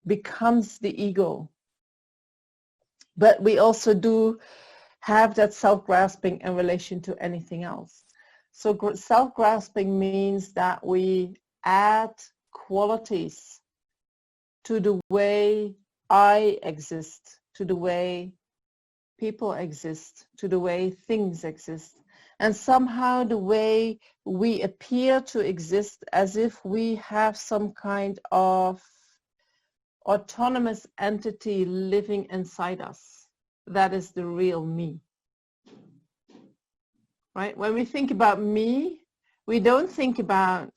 becomes the ego. But we also do have that self-grasping in relation to anything else. So self-grasping means that we add qualities to the way I exist, to the way people exist, to the way things exist, and somehow the way we appear to exist as if we have some kind of autonomous entity living inside us. That is the real me. Right? When we think about me, we don't think about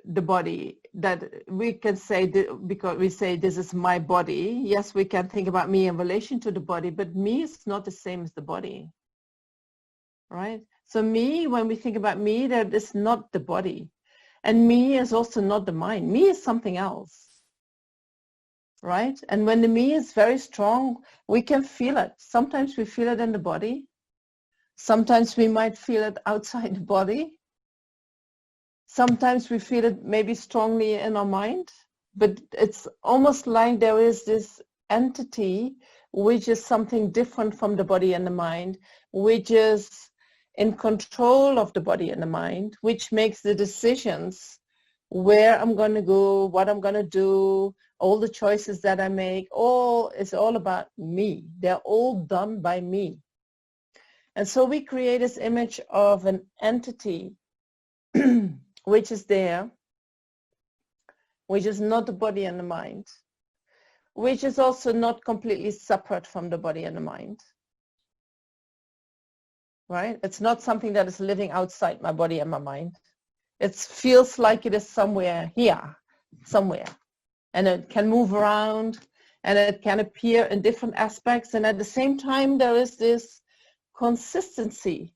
the body, that we can say, because we say this is my body. Yes, we can think about me in relation to the body, but me is not the same as the body. Right? So me, when we think about me, that is not the body. And me is also not the mind. Me is something else. Right? And when the me is very strong, we can feel it. Sometimes we feel it in the body. Sometimes we might feel it outside the body. Sometimes we feel it maybe strongly in our mind, but it's almost like there is this entity which is something different from the body and the mind, which is in control of the body and the mind, which makes the decisions where I'm going to go, what I'm going to do, all the choices that I make, it's all about me. They're all done by me. And so we create this image of an entity which is there, which is not the body and the mind, which is also not completely separate from the body and the mind. Right? It's not something that is living outside my body and my mind. It feels like it is somewhere here, somewhere. And it can move around and it can appear in different aspects. And at the same time, there is this consistency,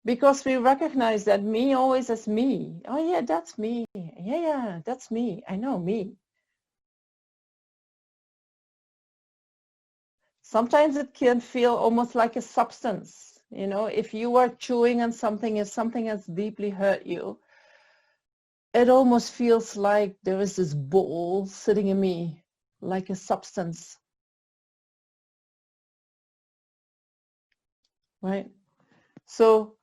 because we recognize that me always as me. Oh yeah, that's me. Yeah, that's me. I know me. Sometimes it can feel almost like a substance. You know, if you are chewing on something, if something has deeply hurt you, it almost feels like there is this ball sitting in me, like a substance. Right? So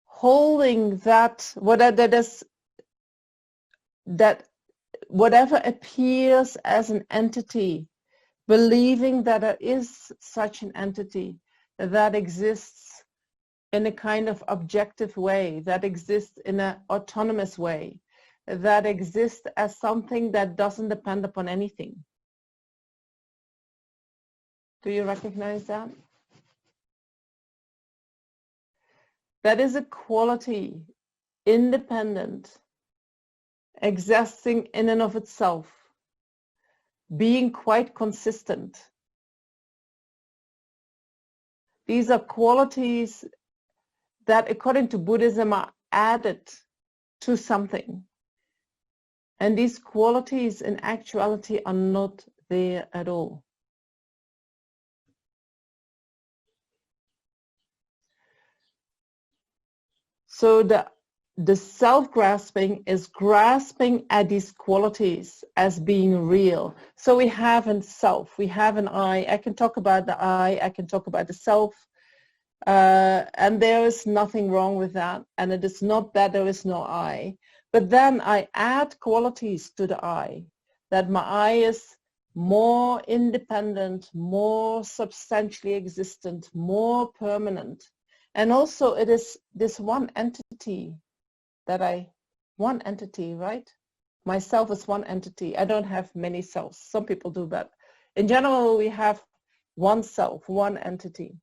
holding that, whatever appears as an entity, believing that there is such an entity that exists in a kind of objective way, that exists in an autonomous way, that exists as something that doesn't depend upon anything. Do you recognize that? That is a quality, independent, existing in and of itself, being quite consistent. These are qualities that, according to Buddhism, are added to something. And these qualities in actuality are not there at all. So the self-grasping is grasping at these qualities as being real. So we have a self, we have an I can talk about the I can talk about the self, and there is nothing wrong with that. And it is not that there is no I, but then I add qualities to the I, that my I is more independent, more substantially existent, more permanent. And also it is this one entity one entity, right? Myself is one entity. I don't have many selves. Some people do, but in general, we have one self, one entity.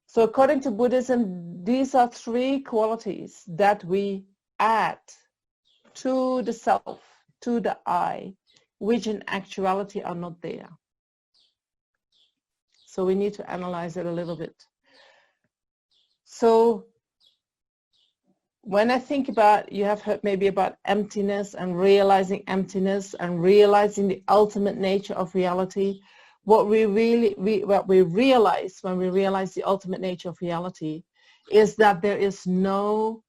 So according to Buddhism, these are three qualities that we add to the self, to the I, which in actuality are not there. So we need to analyze it a little bit. So when I think about, you have heard maybe about emptiness and realizing the ultimate nature of reality. What we realize when we realize the ultimate nature of reality is that there is no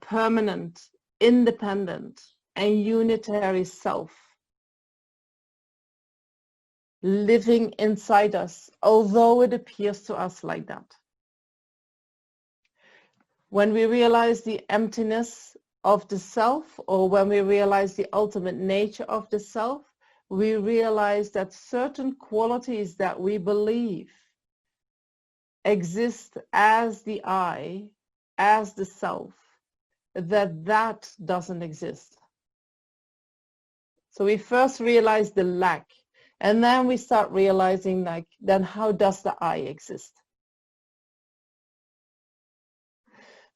permanent, independent, and unitary self living inside us, although it appears to us like that. When we realize the emptiness of the self, or when we realize the ultimate nature of the self, we realize that certain qualities that we believe exist as the I, as the self, that doesn't exist. So we first realize the lack, and then we start realizing, like, then how does the I exist?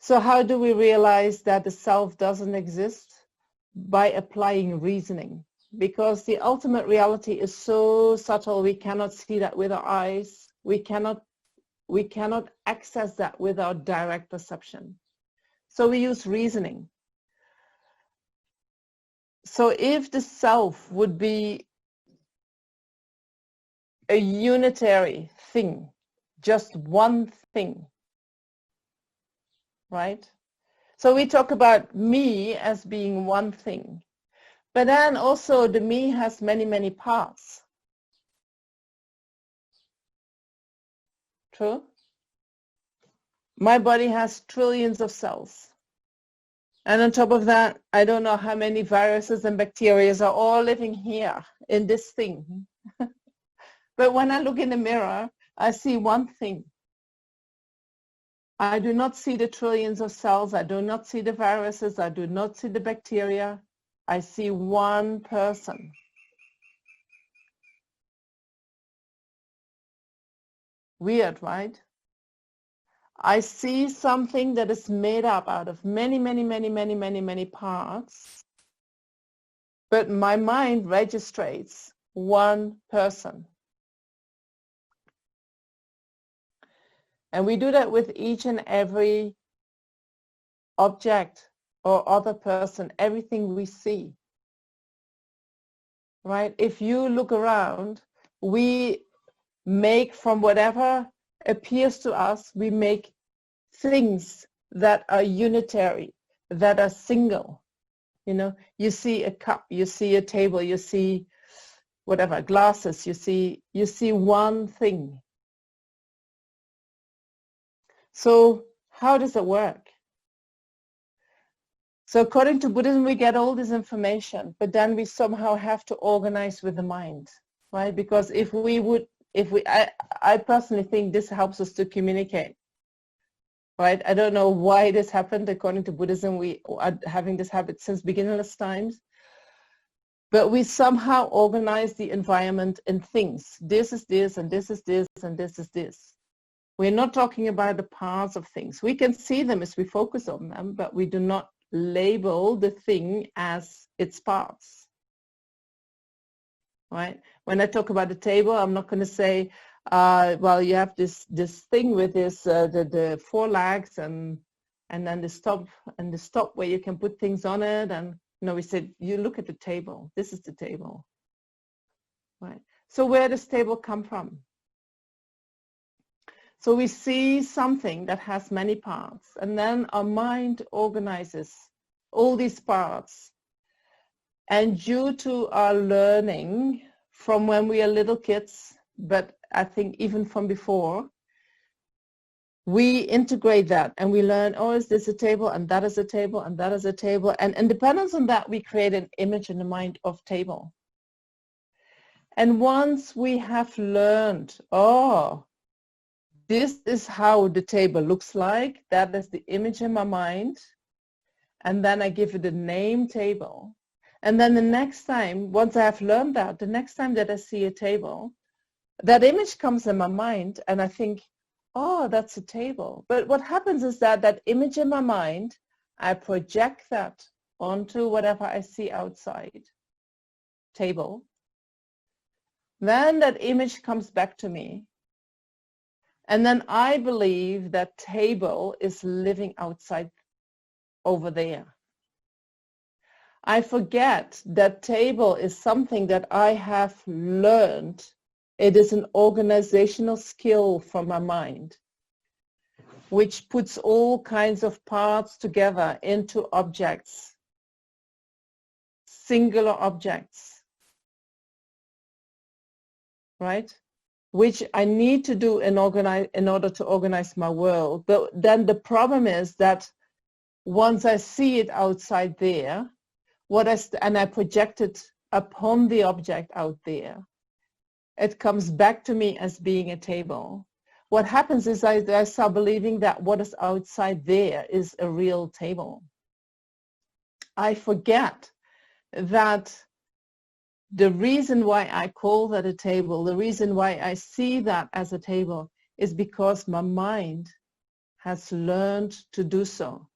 So how do we realize that the self doesn't exist? By applying reasoning. Because the ultimate reality is so subtle, we cannot see that with our eyes. We cannot access that with our direct perception. So we use reasoning. So if the self would be a unitary thing, just one thing, right? So we talk about me as being one thing. But then also the me has many, many parts. True? My body has trillions of cells. And on top of that, I don't know how many viruses and bacteria are all living here in this thing. But when I look in the mirror, I see one thing. I do not see the trillions of cells. I do not see the viruses. I do not see the bacteria. I see one person. Weird, right? I see something that is made up out of many, many, many, many, many, many parts. But my mind registrates one person. And we do that with each and every object or other person, everything we see. Right? If you look around, we make from whatever appears to us, we make things that are unitary, that are single. You know, you see a cup, you see a table, you see whatever, glasses, you see one thing. So how does it work? So according to Buddhism, we get all this information, but then we somehow have to organize with the mind, right? Because I personally think this helps us to communicate, right? I don't know why this happened. According to Buddhism, we are having this habit since beginnerless times, but we somehow organize the environment in things. This is this, and this is this, and this is this. We're not talking about the parts of things. We can see them as we focus on them, but we do not label the thing as its parts, right? When I talk about the table, I'm not going to say, well, you have this thing with this the four legs and then the stop where you can put things on it, and no, we said you look at the table. This is the table, right? So where does table come from? So we see something that has many parts, and then our mind organizes all these parts. And due to our learning from when we are little kids, but I think even from before, we integrate that and we learn, oh, is this a table, and that is a table, and that is a table. And in dependence on that, we create an image in the mind of table. And once we have learned, oh, this is how the table looks like, that is the image in my mind, and then I give it a name table. And then the next time, once I have learned that, the next time that I see a table, that image comes in my mind and I think, oh, that's a table. But what happens is that that image in my mind, I project that onto whatever I see outside. Table. Then that image comes back to me. And then I believe that table is living outside over there. I forget that table is something that I have learned. It is an organizational skill from my mind, which puts all kinds of parts together into objects, singular objects, right? Which I need to do in order to organize my world. But then the problem is that once I see it outside there, and I project it upon the object out there, it comes back to me as being a table. What happens is I start believing that what is outside there is a real table. I forget that the reason why I call that a table, the reason why I see that as a table, is because my mind has learned to do so.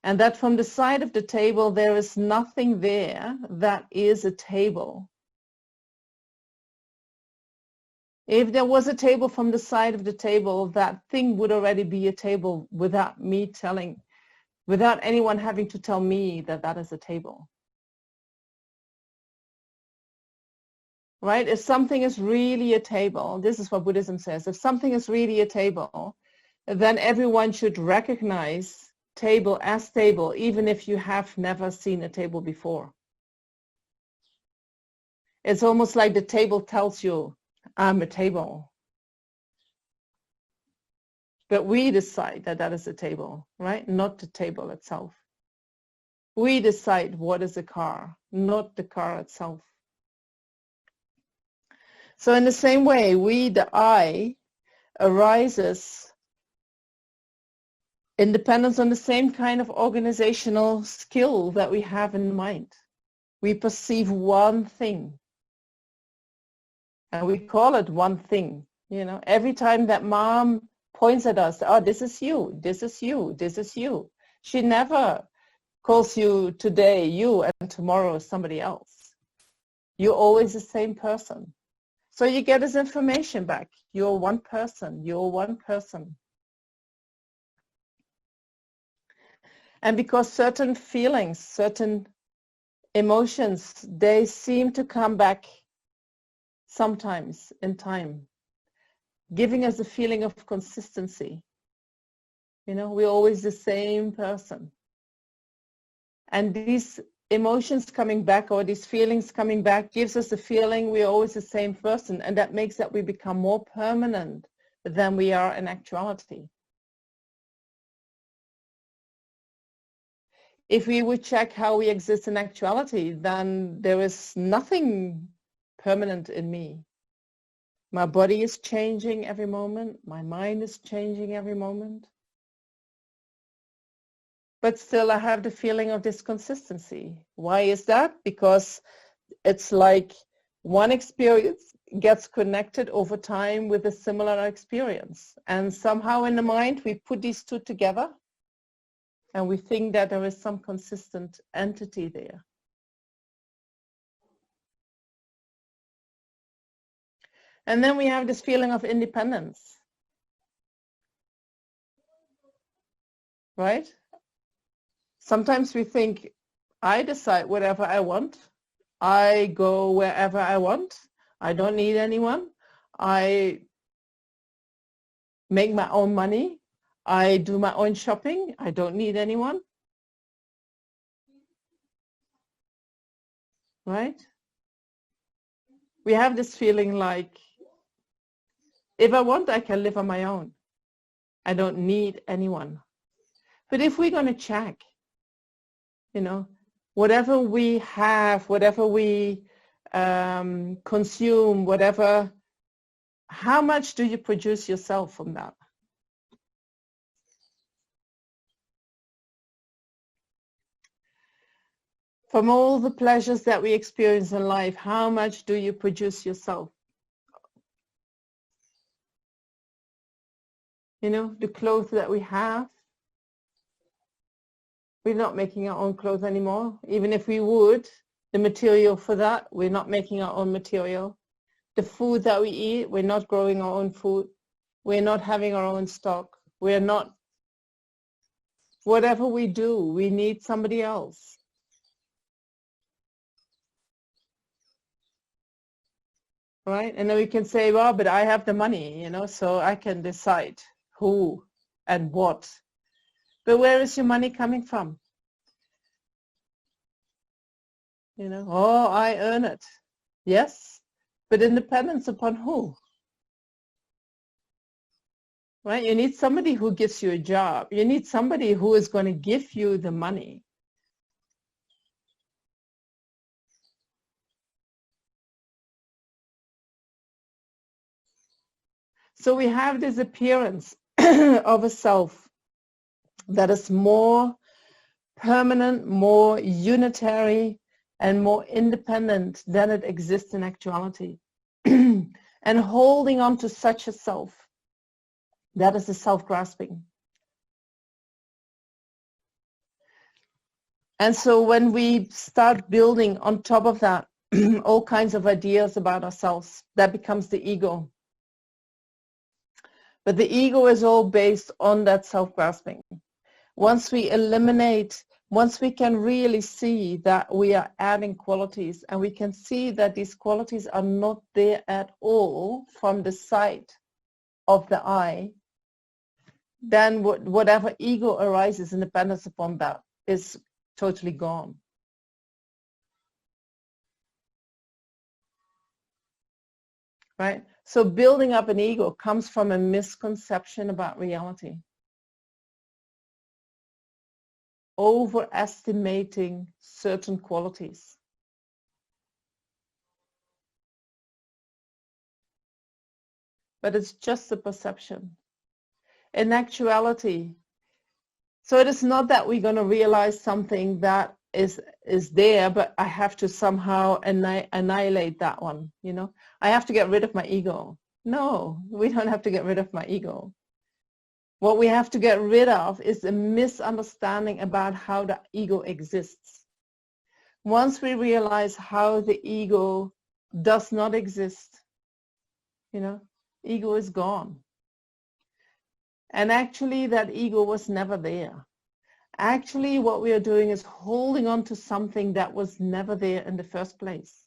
And that from the side of the table, there is nothing there that is a table. If there was a table from the side of the table, that thing would already be a table without anyone having to tell me that that is a table. Right? If something is really a table, this is what Buddhism says, if something is really a table, then everyone should recognize table as table, even if you have never seen a table before. It's almost like the table tells you, I'm a table. But we decide that that is a table, right? Not the table itself. We decide what is a car, not the car itself. So in the same way, the I, arises in dependence on the same kind of organizational skill that we have in mind. We perceive one thing. And we call it one thing. You know, every time that mom points at us, oh, this is you, this is you, this is you. She never calls you today you and tomorrow somebody else. You're always the same person. So you get this information back. You're one person. You're one person. And because certain feelings, certain emotions, they seem to come back sometimes in time, giving us a feeling of consistency. You know, we're always the same person. And these emotions coming back or these feelings coming back gives us the feeling we're always the same person, and that makes that we become more permanent than we are in actuality. If we would check how we exist in actuality, then there is nothing permanent in me. My body is changing every moment. My mind is changing every moment. But still I have the feeling of this consistency. Why is that? Because it's like one experience gets connected over time with a similar experience. And somehow in the mind we put these two together and we think that there is some consistent entity there. And then we have this feeling of independence. Right? Sometimes we think, I decide whatever I want. I go wherever I want. I don't need anyone. I make my own money. I do my own shopping. I don't need anyone. Right? We have this feeling like, if I want, I can live on my own. I don't need anyone. But if we're going to check, you know, whatever we have, whatever we consume, whatever, how much do you produce yourself from that? From all the pleasures that we experience in life, how much do you produce yourself? You know, the clothes that we have, we're not making our own clothes anymore. Even if we would, the material for that, we're not making our own material. The food that we eat, we're not growing our own food. We're not having our own stock. We're not, whatever we do, we need somebody else. Right? And then we can say, well, but I have the money, you know, so I can decide who and what. But where is your money coming from? You know, oh, I earn it. Yes, but it depends upon who. Right? You need somebody who gives you a job. You need somebody who is going to give you the money. So we have this appearance of a self that is more permanent, more unitary, and more independent than it exists in actuality. And holding on to such a self, that is the self-grasping. And so when we start building on top of that all kinds of ideas about ourselves, that becomes the ego. But the ego is all based on that self-grasping. Once we eliminate, once we can really see that we are adding qualities, and we can see that these qualities are not there at all from the sight of the I, then whatever ego arises in dependence upon that is totally gone. Right? So building up an ego comes from a misconception about reality. Overestimating certain qualities. But it's just a perception. In actuality, so it is not that we're going to realize something that is there, but I have to somehow annihilate that one, you know. I have to get rid of my ego. No, we don't have to get rid of my ego. What we have to get rid of is a misunderstanding about how the ego exists. Once we realize how the ego does not exist, you know, ego is gone. And actually that ego was never there. Actually what we are doing is holding on to something that was never there in the first place.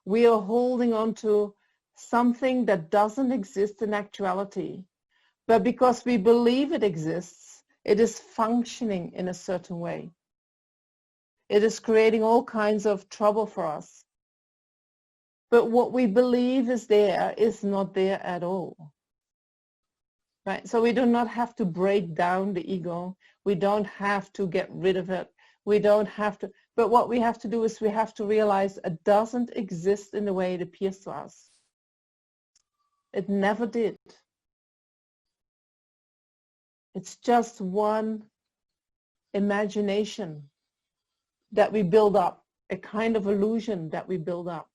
We are holding on to something that doesn't exist in actuality, but because we believe it exists, it is functioning in a certain way. It is creating all kinds of trouble for us. But what we believe is there is not there at all. Right? So we do not have to break down the ego. We don't have to get rid of it. We don't have to, but what we have to do is we have to realize it doesn't exist in the way it appears to us. It never did. It's just one imagination that we build up, a kind of illusion that we build up.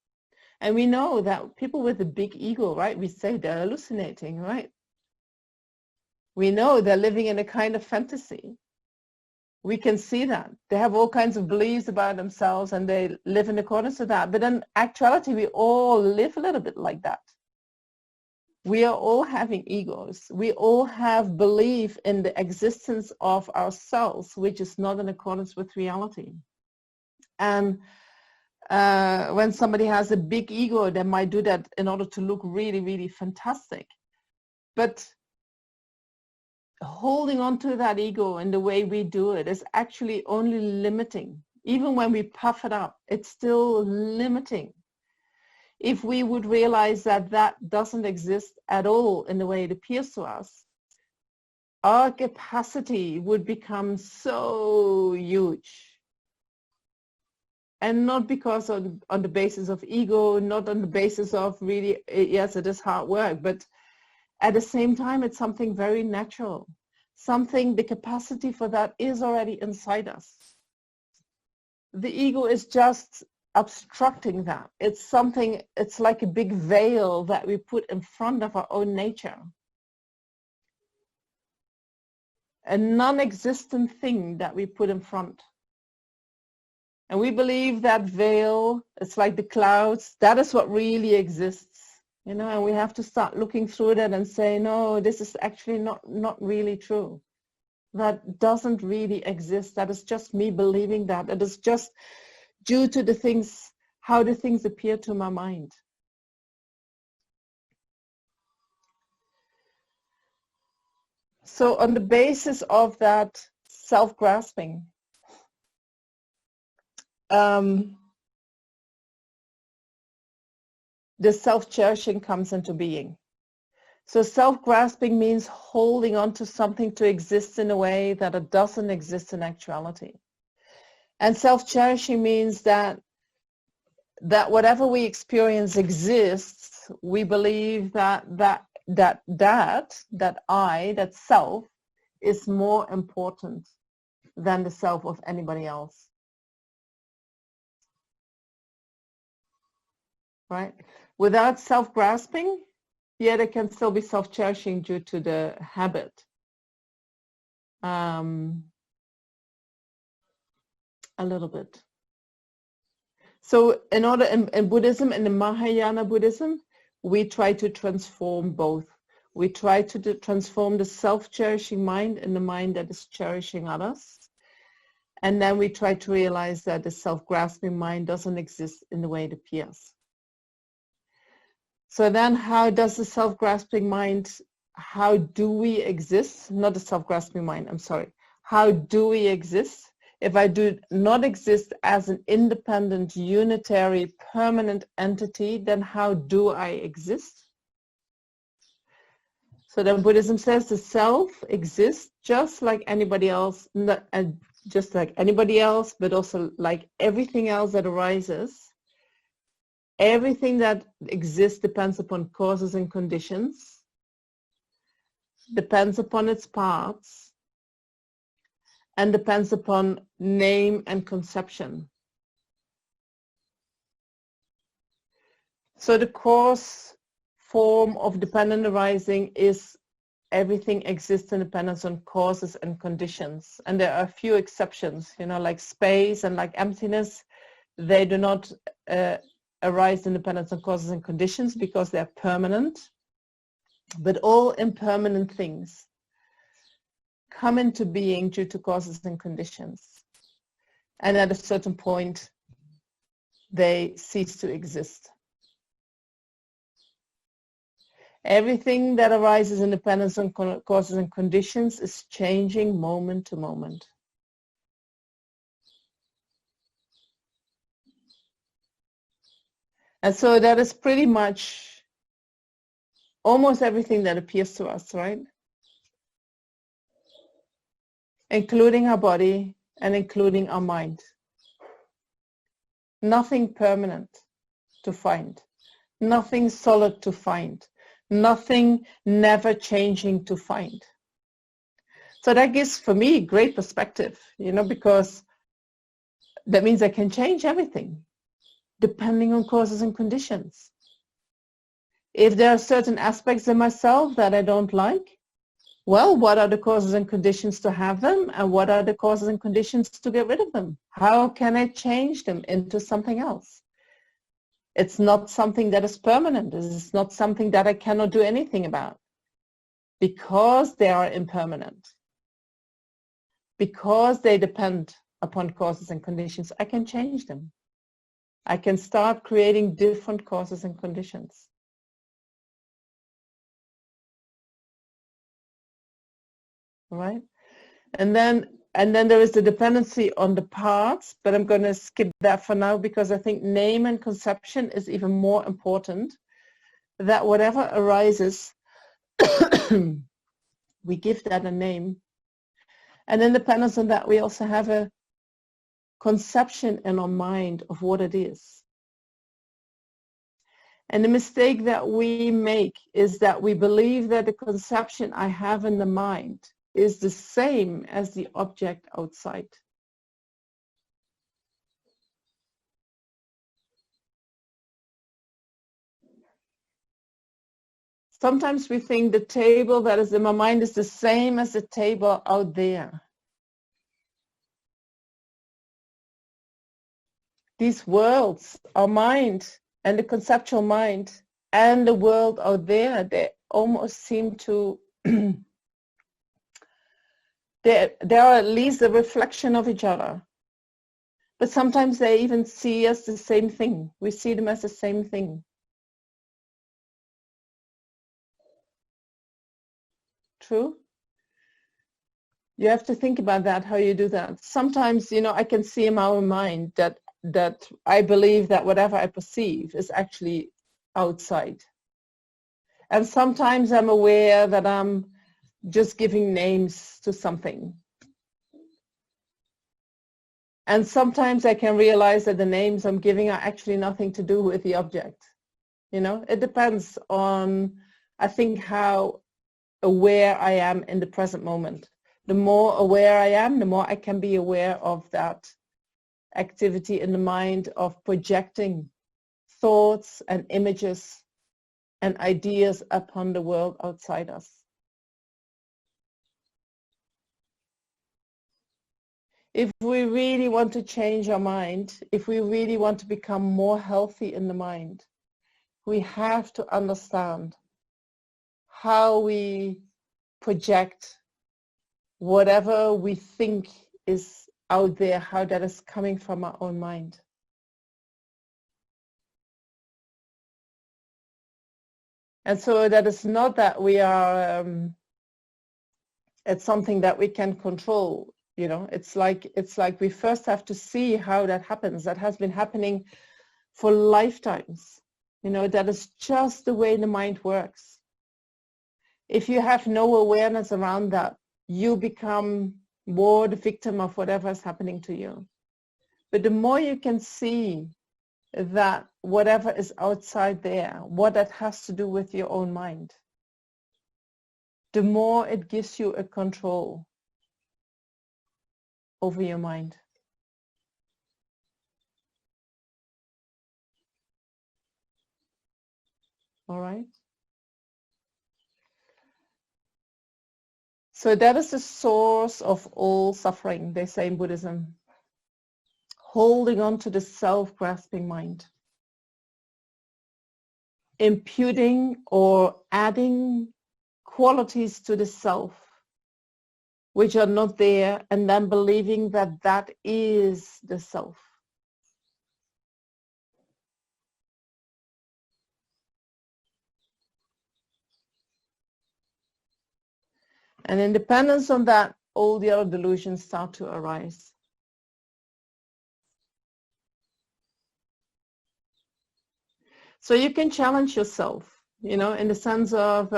And we know that people with a big ego, right, we say they're hallucinating, right? We know they're living in a kind of fantasy. We can see that. They have all kinds of beliefs about themselves and they live in accordance to that. But in actuality, we all live a little bit like that. We are all having egos. We all have belief in the existence of ourselves, which is not in accordance with reality. And when somebody has a big ego, they might do that in order to look really, really fantastic. But holding on to that ego in the way we do it is actually only limiting. Even when we puff it up, it's still limiting. If we would realize that that doesn't exist at all in the way it appears to us, our capacity would become so huge. And not because on the basis of ego, not on the basis of really, yes, it is hard work, but at the same time, it's something very natural. Something, the capacity for that is already inside us. The ego is just obstructing that. It's something, it's like a big veil that we put in front of our own nature. a non-existent thing that we put in front. And we believe that veil, it's like the clouds, that is what really exists. You know, and we have to start looking through that and say, no, this is actually not really true. That doesn't really exist. That is just me believing that. It is just due to the things, how the things appear to my mind. So on the basis of that self-grasping, the self-cherishing comes into being. So self-grasping means holding on to something to exist in a way that it doesn't exist in actuality. And self-cherishing means that whatever we experience exists, we believe that I, that self, is more important than the self of anybody else. Right? Without self-grasping, yeah, there can still be self-cherishing due to the habit. A little bit. So in Buddhism, in the Mahayana Buddhism, we try to transform both. We try to transform the self-cherishing mind in the mind that is cherishing others. And then we try to realize that the self-grasping mind doesn't exist in the way it appears. So then how does the self-grasping mind, how do we exist? Not the self-grasping mind, I'm sorry. How do we exist? If I do not exist as an independent, unitary, permanent entity, then how do I exist? So then Buddhism says the self exists just like anybody else, but also like everything else that arises. Everything that exists depends upon causes and conditions, depends upon its parts, and depends upon name and conception. So the cause form of dependent arising is everything exists in dependence on causes and conditions. And there are a few exceptions, you know, like space and like emptiness, they do not arise in dependence on causes and conditions because they're permanent. But all impermanent things come into being due to causes and conditions. And at a certain point, they cease to exist. Everything that arises in dependence on causes and conditions is changing moment to moment. And so that is pretty much almost everything that appears to us, right? Including our body and including our mind. Nothing permanent to find. Nothing solid to find. Nothing never changing to find. So that gives, for me, great perspective, you know, because that means I can change everything depending on causes and conditions. If there are certain aspects in myself that I don't like, well, what are the causes and conditions to have them, and what are the causes and conditions to get rid of them? How can I change them into something else? It's not something that is permanent. It's not something that I cannot do anything about because they are impermanent. Because they depend upon causes and conditions, I can change them. I can start creating different causes and conditions. Right? And then there is the dependency on the parts, but I'm going to skip that for now because I think name and conception is even more important. That whatever arises, we give that a name. And in dependence on that, we also have a conception in our mind of what it is. And the mistake that we make is that we believe that the conception I have in the mind is the same as the object outside. Sometimes we think the table that is in my mind is the same as the table out there. These worlds, our mind and the conceptual mind and the world out there, they almost seem to, they are at least a reflection of each other. But sometimes they even see us the same thing. We see them as the same thing. True? You have to think about that, how you do that. Sometimes, I can see in my own mind that I believe that whatever I perceive is actually outside. And sometimes I'm aware that I'm just giving names to something. And sometimes I can realize that the names I'm giving are actually nothing to do with the object. It depends on, I think, how aware I am in the present moment. The more aware I am, the more I can be aware of that activity in the mind of projecting thoughts and images and ideas upon the world outside us. If we really want to change our mind, if we really want to become more healthy in the mind, we have to understand how we project whatever we think is out there, how that is coming from our own mind. And so that is not that we are, it's something that we can control. It's like we first have to see how that happens. That has been happening for lifetimes. That is just the way the mind works. If you have no awareness around that, you become more the victim of whatever is happening to you. But the more you can see that whatever is outside there, what that has to do with your own mind, the more it gives you a control over your mind. All right? So that is the source of all suffering, they say in Buddhism. Holding on to the self-grasping mind. Imputing or adding qualities to the self which are not there, and then believing that that is the self. And in dependence on that, all the other delusions start to arise. So you can challenge yourself, in the sense of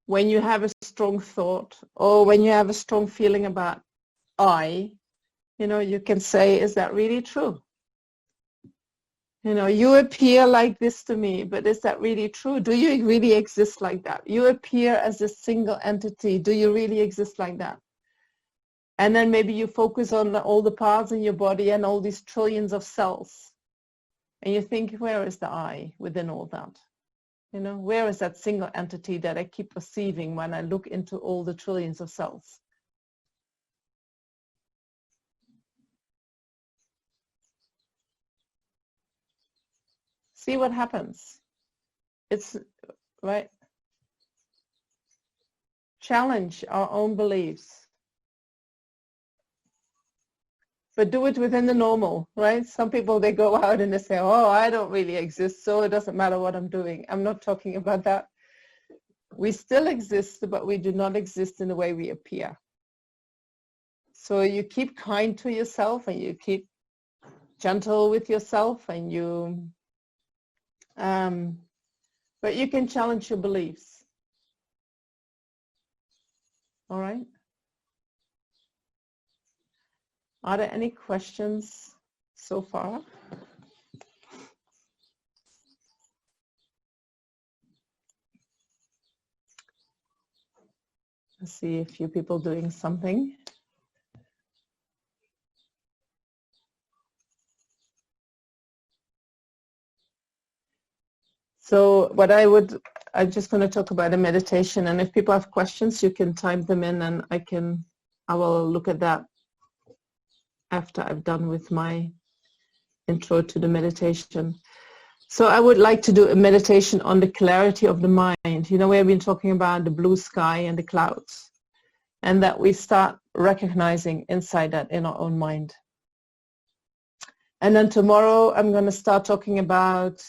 when you have a strong thought or when you have a strong feeling about I, you can say, is that really true? You appear like this to me, but is that really true? Do you really exist like that? You appear as a single entity. Do you really exist like that? And then maybe you focus on all the parts in your body and all these trillions of cells. And you think, where is the I within all that? Where is that single entity that I keep perceiving when I look into all the trillions of cells? See what happens. It's right. Challenge our own beliefs. But do it within the normal, right? Some people, they go out and they say, oh, I don't really exist, so it doesn't matter what I'm doing. I'm not talking about that. We still exist, but we do not exist in the way we appear. So you keep kind to yourself and you keep gentle with yourself and you, but you can challenge your beliefs. All right? Are there any questions so far? I see a few people doing something. So I'm just going to talk about a meditation, and if people have questions, you can type them in, and I will look at that after I've done with my intro to the meditation. So I would like to do a meditation on the clarity of the mind. You know, we've been talking about the blue sky and the clouds, and that we start recognizing inside that in our own mind. And then tomorrow I'm going to start talking about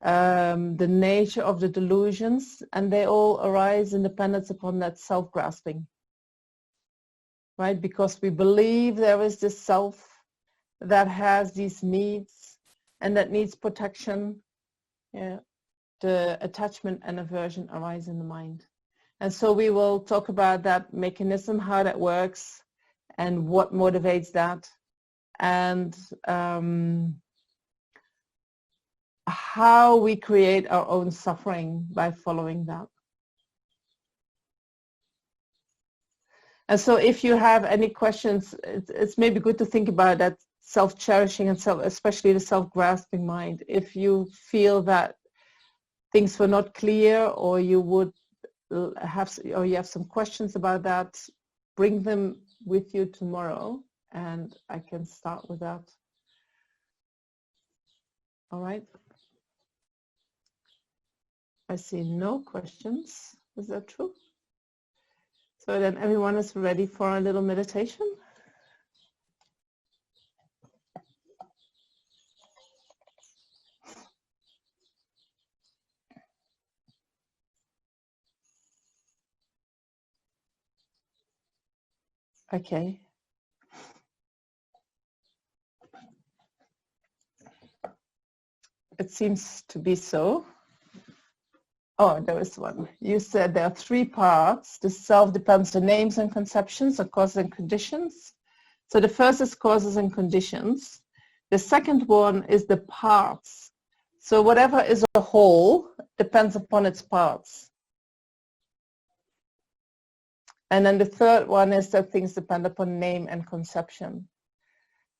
the nature of the delusions, and they all arise in dependence upon that self-grasping, right? Because we believe there is this self that has these needs and that needs protection. Yeah. The attachment and aversion arise in the mind. And so we will talk about that mechanism, how that works, and what motivates that, and how we create our own suffering by following that. And so if you have any questions, it's maybe good to think about that self-cherishing and especially the self-grasping mind. If you feel that things were not clear, or you have some questions about that, bring them with you tomorrow, and I can start with that. All right. I see no questions. Is that true? So then everyone is ready for a little meditation. Okay. It seems to be so. Oh, there is one. You said there are three parts. The self depends on names and conceptions, or causes and conditions. So the first is causes and conditions. The second one is the parts. So whatever is a whole depends upon its parts. And then the third one is that things depend upon name and conception.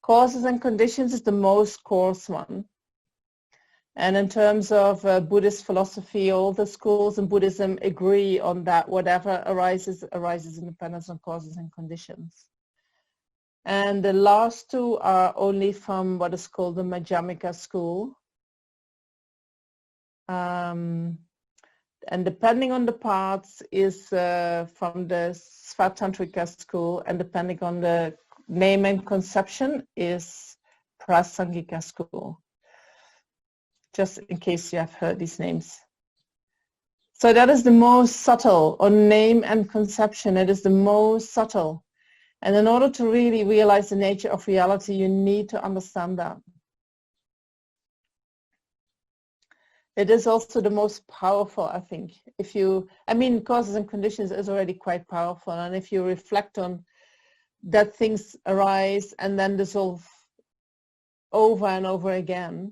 Causes and conditions is the most coarse one. And in terms of Buddhist philosophy, all the schools in Buddhism agree on that whatever arises in dependence on causes and conditions. And the last two are only from what is called the Madhyamika school. And depending on the parts is from the Svatantrika school, and depending on the name and conception is Prasangika school. Just in case you have heard these names. So that is the most subtle, on name and conception. It is the most subtle. And in order to really realize the nature of reality, you need to understand that. It is also the most powerful, I think. Causes and conditions is already quite powerful. And if you reflect on that, things arise and then dissolve over and over again,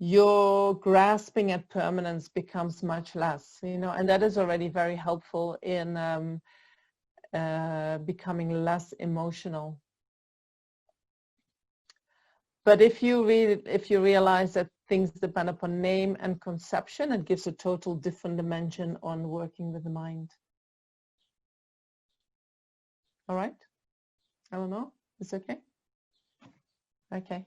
your grasping at permanence becomes much less, and that is already very helpful in becoming less emotional. But if you realize that things depend upon name and conception, it gives a total different dimension on working with the mind. All right? I don't know. It's okay? Okay.